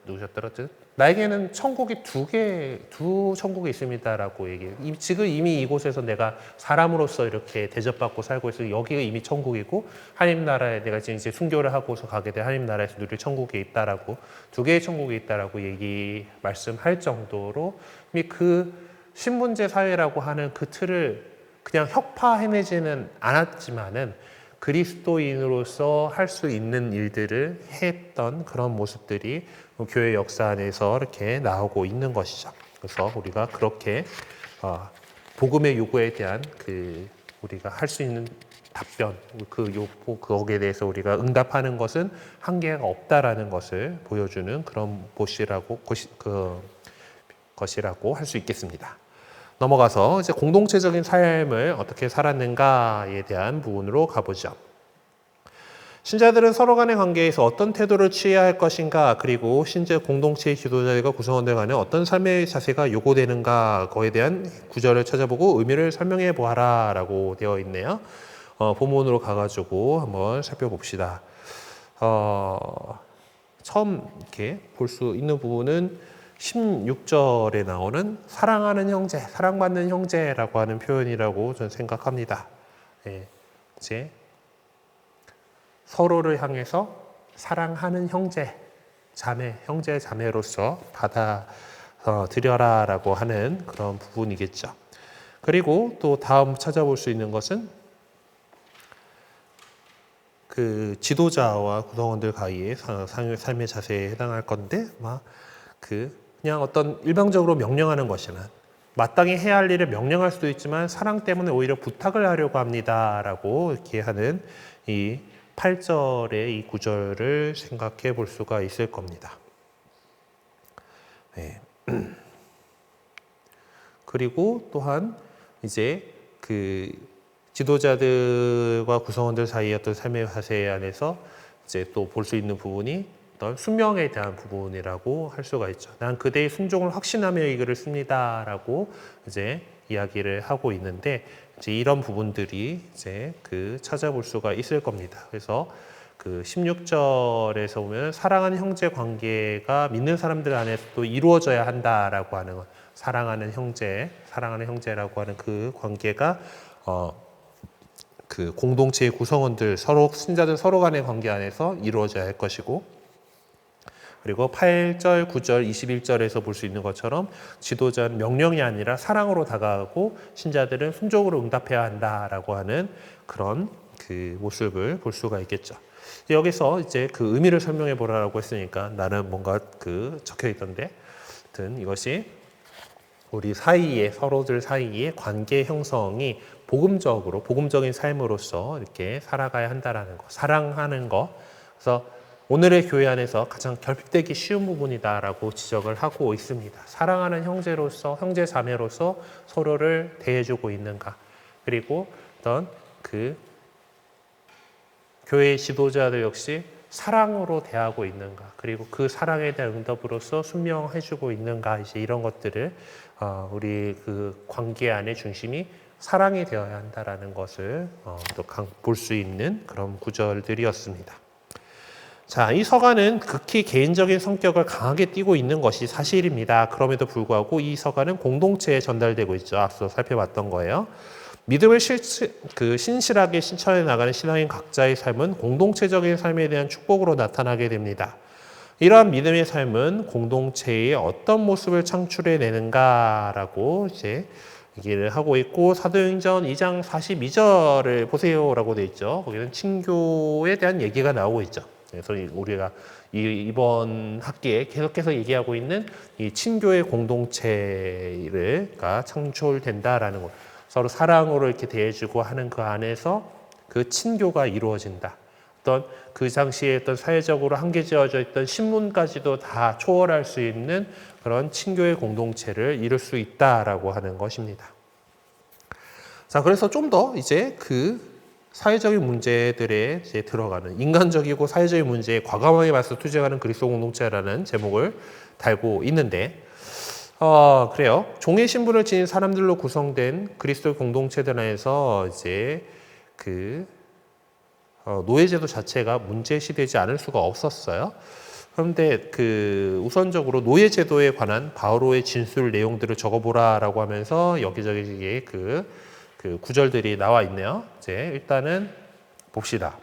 누구셨더라? 나에게는 천국이 두 천국이 있습니다라고 얘기해요. 지금 이미 이곳에서 내가 사람으로서 이렇게 대접받고 살고 있어. 여기가 이미 천국이고 하나님 나라에 내가 이제 순교를 하고서 가게 돼 하나님 나라에서 누릴 천국이 있다라고 두 개의 천국이 있다라고 말씀할 정도로 이미 그 신분제 사회라고 하는 그 틀을 그냥 혁파해내지는 않았지만은 그리스도인으로서 할 수 있는 일들을 했던 그런 모습들이 교회 역사 안에서 이렇게 나오고 있는 것이죠. 그래서 우리가 그렇게 복음의 요구에 대한 우리가 할 수 있는 답변, 거기에 대해서 우리가 응답하는 것은 한계가 없다라는 것을 보여주는 그런 것이라고 할 수 있겠습니다. 넘어가서 이제 공동체적인 삶을 어떻게 살았는가에 대한 부분으로 가보죠. 신자들은 서로 간의 관계에서 어떤 태도를 취해야 할 것인가, 그리고 신자 공동체의 지도자들과 구성원들 간에 어떤 삶의 자세가 요구되는가, 그거에 대한 구절을 찾아보고 의미를 설명해 보아라 라고 되어 있네요. 본문으로 가가지고 한번 살펴봅시다. 처음 이렇게 볼 수 있는 부분은 16절에 나오는 사랑하는 형제, 사랑받는 형제라고 하는 표현이라고 저는 생각합니다. 이제 서로를 향해서 사랑하는 형제, 형제, 자매로서 받아들여라라고 하는 그런 부분이겠죠. 그리고 또 다음 찾아볼 수 있는 것은 그 지도자와 구성원들 사이의 삶의 자세에 해당할 건데, 그냥 어떤 일방적으로 명령하는 것이나 마땅히 해야 할 일을 명령할 수도 있지만 사랑 때문에 오히려 부탁을 하려고 합니다라고 이렇게 하는 이 8절의 이 구절을 생각해 볼 수가 있을 겁니다. 네. 그리고 또한 이제 그 지도자들과 구성원들 사이의 어떤 삶의 자세 안에서 이제 또 볼 수 있는 부분이 어떤 순명에 대한 부분이라고 할 수가 있죠. 난 그대의 순종을 확신하며 이 글을 씁니다라고 이제 이야기를 하고 있는데, 이제 이런 부분들이 이제 찾아볼 수가 있을 겁니다. 그래서 그 16절에서 보면 사랑하는 형제 관계가 믿는 사람들 안에서도 이루어져야 한다라고 하는 것, 사랑하는 형제라고 하는 그 관계가 그 공동체의 구성원들 신자들 서로 간의 관계 안에서 이루어져야 할 것이고, 그리고 8절, 9절, 21절에서 볼 수 있는 것처럼 지도자는 명령이 아니라 사랑으로 다가가고 신자들은 순종으로 응답해야 한다라고 하는 그런 그 모습을 볼 수가 있겠죠. 여기서 이제 그 의미를 설명해 보라고 했으니까 나는 뭔가 적혀 있던데, 하여튼 이것이 우리 사이에 서로들 사이의 관계 형성이 복음적인 삶으로서 이렇게 살아가야 한다라는 거, 사랑하는 거. 그래서 오늘의 교회 안에서 가장 결핍되기 쉬운 부분이다라고 지적을 하고 있습니다. 사랑하는 형제 자매로서 서로를 대해주고 있는가, 그리고 어떤 그 교회의 지도자들 역시 사랑으로 대하고 있는가, 그리고 그 사랑에 대한 응답으로서 순명해주고 있는가, 이제 이런 것들을 우리 그 관계 안의 중심이 사랑이 되어야 한다라는 것을 또 볼 수 있는 그런 구절들이었습니다. 자, 이 서간은 극히 개인적인 성격을 강하게 띠고 있는 것이 사실입니다. 그럼에도 불구하고 이 서간은 공동체에 전달되고 있죠. 앞서 살펴봤던 거예요. 믿음을 신실하게 실천해 나가는 신앙인 각자의 삶은 공동체적인 삶에 대한 축복으로 나타나게 됩니다. 이러한 믿음의 삶은 공동체의 어떤 모습을 창출해 내는가라고 이제 얘기를 하고 있고, 사도행전 2장 42절을 보세요라고 되어 있죠. 거기는 친교에 대한 얘기가 나오고 있죠. 그래서 우리가 이번 학기에 계속해서 얘기하고 있는 이 친교의 공동체가 창출된다라는 것, 서로 사랑으로 이렇게 대해주고 하는 그 안에서 그 친교가 이루어진다. 어떤 그 당시에 어떤 사회적으로 한계지어져 있던 신문까지도 다 초월할 수 있는 그런 친교의 공동체를 이룰 수 있다라고 하는 것입니다. 자, 그래서 좀 더 이제 그 사회적인 문제들에 이제 들어가는 인간적이고 사회적인 문제에 과감하게 맞서 투쟁하는 그리스도 공동체라는 제목을 달고 있는데, 그래요. 종의 신분을 지닌 사람들로 구성된 그리스도 공동체들 안에서 이제 노예제도 자체가 문제시되지 않을 수가 없었어요. 그런데 우선적으로 노예제도에 관한 바오로의 진술 내용들을 적어보라라고 하면서 여기저기 그 구절들이 나와 있네요. 이제 일단은 봅시다.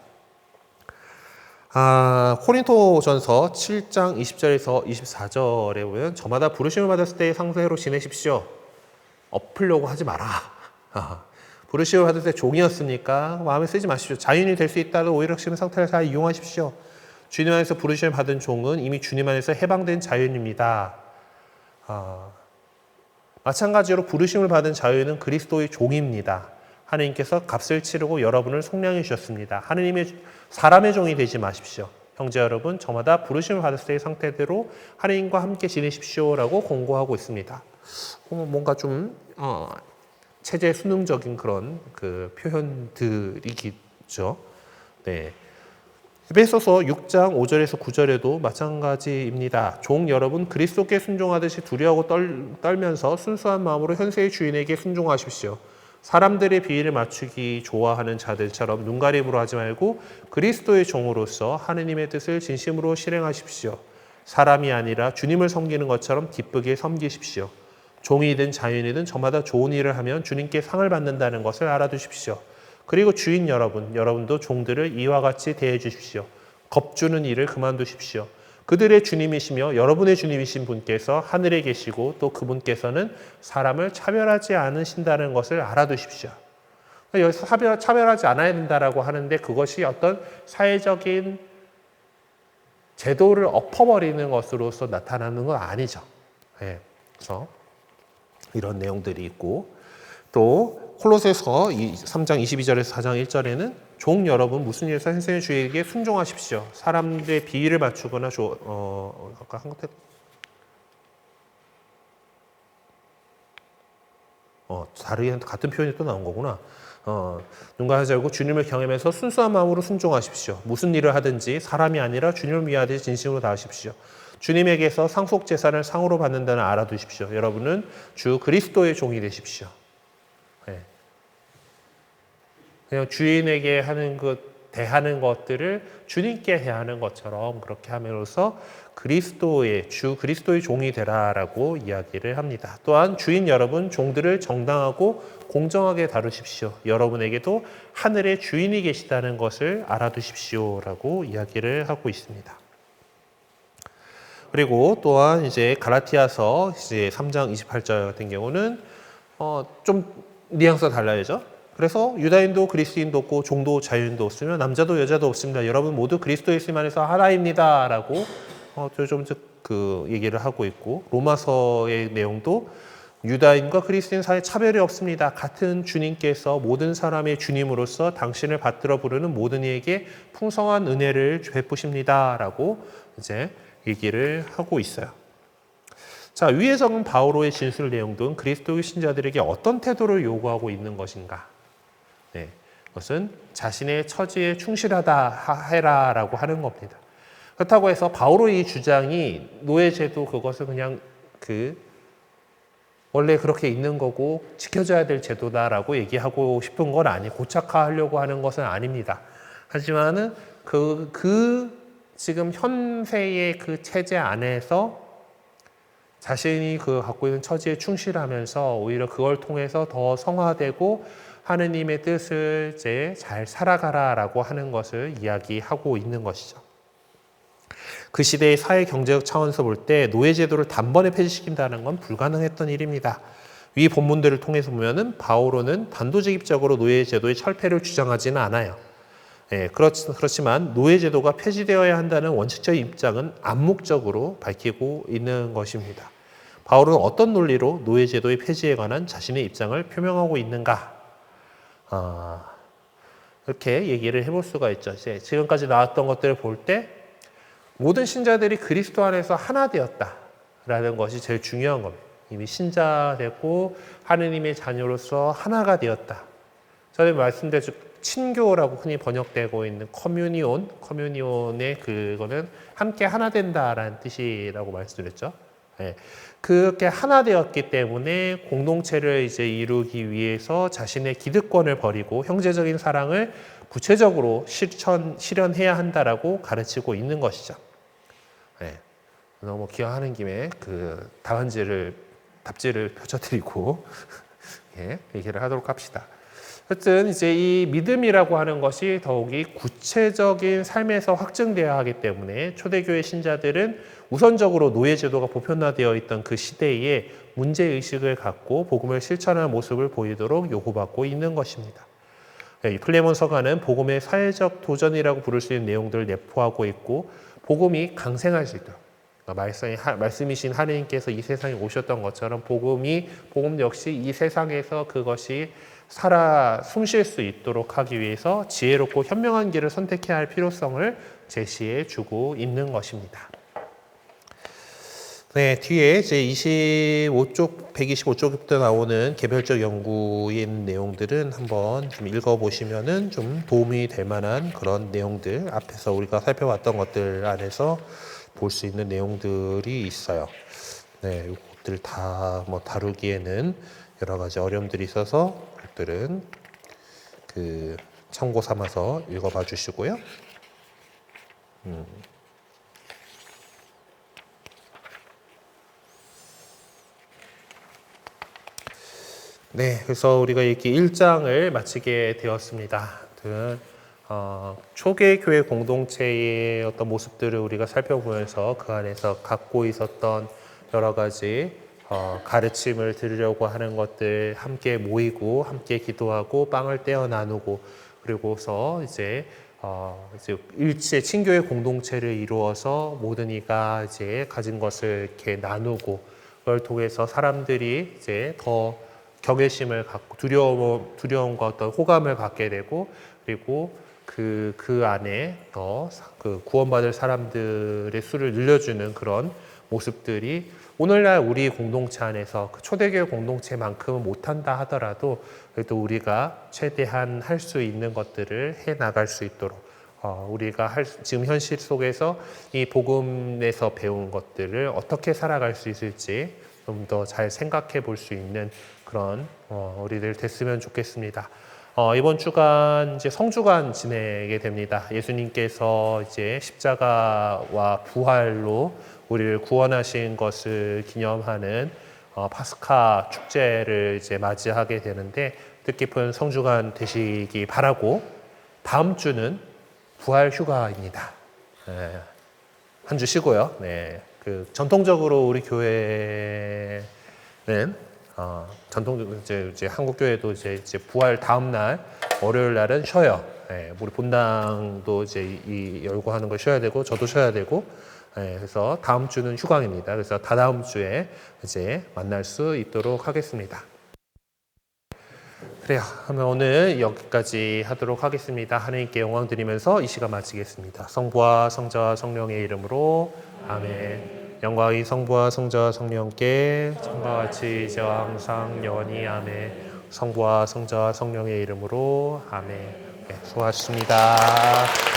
코린토전서 7장 20절에서 24절에 보면 저마다 부르심을 받았을 때의 상태로 지내십시오. 엎으려고 하지 마라. 부르심을 받을 때 종이었으니까 마음에 쓰지 마십시오. 자유인이 될 수 있다는 오히려 지금 상태를 잘 이용하십시오. 주님 안에서 부르심을 받은 종은 이미 주님 안에서 해방된 자유인입니다. 마찬가지로 부르심을 받은 자유인은 그리스도의 종입니다. 하느님께서 값을 치르고 여러분을 속량해 주셨습니다. 사람의 종이 되지 마십시오. 형제 여러분, 저마다 부르심을 받았을 때의 상태대로 하느님과 함께 지내십시오라고 공고하고 있습니다. 뭔가 좀 체제 수능적인 그런 표현들이겠죠. 네. 에베소서 6장 5절에서 9절에도 마찬가지입니다. 종 여러분 그리스도께 순종하듯이 두려워하고 떨면서 순수한 마음으로 현세의 주인에게 순종하십시오. 사람들의 비위를 맞추기 좋아하는 자들처럼 눈가림으로 하지 말고 그리스도의 종으로서 하느님의 뜻을 진심으로 실행하십시오. 사람이 아니라 주님을 섬기는 것처럼 기쁘게 섬기십시오. 종이든 자유인이든 저마다 좋은 일을 하면 주님께 상을 받는다는 것을 알아두십시오. 그리고 주인 여러분도 종들을 이와 같이 대해 주십시오. 겁주는 일을 그만두십시오. 그들의 주님이시며 여러분의 주님이신 분께서 하늘에 계시고 또 그분께서는 사람을 차별하지 않으신다는 것을 알아두십시오. 여기서 차별하지 않아야 된다라고 하는데 그것이 어떤 사회적인 제도를 엎어버리는 것으로서 나타나는 건 아니죠. 네. 그래서 이런 내용들이 있고, 또 콜로새서 3장 22절에서 4장 1절에는 종 여러분 무슨 일에서 선생의 주에게 순종하십시오. 사람들의 비위를 맞추거나 아까 한 것들 다르게 같은 표현이 또 나온 거구나. 눈과 하지 말고 주님을 경외하면서 순수한 마음으로 순종하십시오. 무슨 일을 하든지 사람이 아니라 주님을 위하여 진심으로 다하십시오. 주님에게서 상속 재산을 상으로 받는다는 알아두십시오. 여러분은 주 그리스도의 종이 되십시오. 네. 그냥 주인에게 대하는 것들을 주님께 대하는 것처럼 그렇게 함으로써 주 그리스도의 종이 되라라고 이야기를 합니다. 또한 주인 여러분 종들을 정당하고 공정하게 다루십시오. 여러분에게도 하늘의 주인이 계시다는 것을 알아두십시오라고 이야기를 하고 있습니다. 그리고 또한 이제 갈라티아서 이제 3장 28절 같은 경우는 좀 뉘앙스가 달라야죠. 그래서 유다인도 그리스인도 없고 종도 자유인도 없으며 남자도 여자도 없습니다. 여러분 모두 그리스도 예수 안에서 하나입니다라고 좀 얘기를 하고 있고, 로마서의 내용도 유다인과 그리스인 사이에 차별이 없습니다. 같은 주님께서 모든 사람의 주님으로서 당신을 받들어 부르는 모든 이에게 풍성한 은혜를 베푸십니다라고 이제 얘기를 하고 있어요. 자, 위에 적은 바오로의 진술 내용들은 그리스도의 신자들에게 어떤 태도를 요구하고 있는 것인가? 네, 그것은 자신의 처지에 충실하다 해라라고 하는 겁니다. 그렇다고 해서 바오로의 이 주장이 노예제도 그것을 그냥 원래 그렇게 있는 거고 지켜져야 될 제도다라고 얘기하고 싶은 건 아니고 고착화하려고 하는 것은 아닙니다. 하지만은 지금 현세의 그 체제 안에서 자신이 갖고 있는 처지에 충실하면서 오히려 그걸 통해서 더 성화되고 하느님의 뜻을 이제 잘 살아가라라고 하는 것을 이야기하고 있는 것이죠. 그 시대의 사회 경제적 차원에서 볼 때 노예제도를 단번에 폐지시킨다는 건 불가능했던 일입니다. 위 본문들을 통해서 보면은 바오로는 단도직입적으로 노예제도의 철폐를 주장하지는 않아요. 예, 그렇지만 노예제도가 폐지되어야 한다는 원칙적인 입장은 암묵적으로 밝히고 있는 것입니다. 바울은 어떤 논리로 노예제도의 폐지에 관한 자신의 입장을 표명하고 있는가? 이렇게 얘기를 해볼 수가 있죠. 이제 지금까지 나왔던 것들을 볼 때 모든 신자들이 그리스도 안에서 하나 되었다라는 것이 제일 중요한 겁니다. 이미 신자되고 하느님의 자녀로서 하나가 되었다. 전에 말씀드렸죠. 친교라고 흔히 번역되고 있는 커뮤니온의 그거는 함께 하나 된다라는 뜻이라고 말씀드렸죠. 네. 그렇게 하나 되었기 때문에 공동체를 이제 이루기 위해서 자신의 기득권을 버리고 형제적인 사랑을 구체적으로 실현해야 한다라고 가르치고 있는 것이죠. 네. 너무 기왕하는 김에 그 답지를 펼쳐드리고 예, 얘기를 하도록 합시다. 어쨌든 이제 이 믿음이라고 하는 것이 더욱이 구체적인 삶에서 확증되어야 하기 때문에 초대교회 신자들은 우선적으로 노예제도가 보편화되어 있던 그 시대에 문제의식을 갖고 복음을 실천하는 모습을 보이도록 요구받고 있는 것입니다. 이 플레몬 서가는 복음의 사회적 도전이라고 부를 수 있는 내용들을 내포하고 있고 복음이 강생할 수 있도록 말씀이신 하느님께서 이 세상에 오셨던 것처럼 복음 역시 이 세상에서 그것이 살아 숨쉴 수 있도록 하기 위해서 지혜롭고 현명한 길을 선택해야 할 필요성을 제시해 주고 있는 것입니다. 네, 뒤에 이제 125쪽부터 나오는 개별적 연구에 있는 내용들은 한번 좀 읽어보시면은 좀 도움이 될 만한 그런 내용들, 앞에서 우리가 살펴봤던 것들 안에서 볼 수 있는 내용들이 있어요. 네, 이것들 다 뭐 다루기에는 여러 가지 어려움들이 있어서 그것들은 그 참고 삼아서 읽어봐 주시고요. 네, 그래서 우리가 이렇게 1장을 마치게 되었습니다. 초기 교회 공동체의 어떤 모습들을 우리가 살펴보면서 그 안에서 갖고 있었던 여러 가지 가르침을 들으려고 하는 것들, 함께 모이고 함께 기도하고 빵을 떼어 나누고 그리고서 이제 일체 친교의 공동체를 이루어서 모든 이가 이제 가진 것을 이렇게 나누고 그걸 통해서 사람들이 이제 더 경외심을 갖고 두려움과 어떤 호감을 갖게 되고 그리고 그 안에 그 구원받을 사람들의 수를 늘려주는 그런 모습들이 오늘날 우리 공동체 안에서 그 초대교회 공동체만큼은 못한다 하더라도 그래도 우리가 최대한 할 수 있는 것들을 해 나갈 수 있도록 우리가 지금 현실 속에서 이 복음에서 배운 것들을 어떻게 살아갈 수 있을지 좀 더 잘 생각해 볼 수 있는 그런 우리들 됐으면 좋겠습니다. 이번 주간 이제 성주간 지내게 됩니다. 예수님께서 이제 십자가와 부활로 우리를 구원하신 것을 기념하는 파스카 축제를 이제 맞이하게 되는데 뜻깊은 성주간 되시기 바라고 다음 주는 부활 휴가입니다. 네, 한 주 쉬고요. 네, 전통적으로 우리 교회는 전통적으로 이제 한국 교회도 이제 부활 다음 날 월요일 날은 쉬어요. 네, 우리 본당도 이제 열고 하는 걸 쉬어야 되고 저도 쉬어야 되고 그래서 다음 주는 휴강입니다. 그래서 다다음 주에 이제 만날 수 있도록 하겠습니다. 그래요. 그러면 오늘 여기까지 하도록 하겠습니다. 하나님께 영광 드리면서 이 시간 마치겠습니다. 성부와 성자와 성령의 이름으로 아멘. 영광이 성부와 성자와 성령께 처음과 같이 이제와 항상 영원히 아멘. 성부와 성자와 성령의 이름으로 아멘. 네, 수고하셨습니다.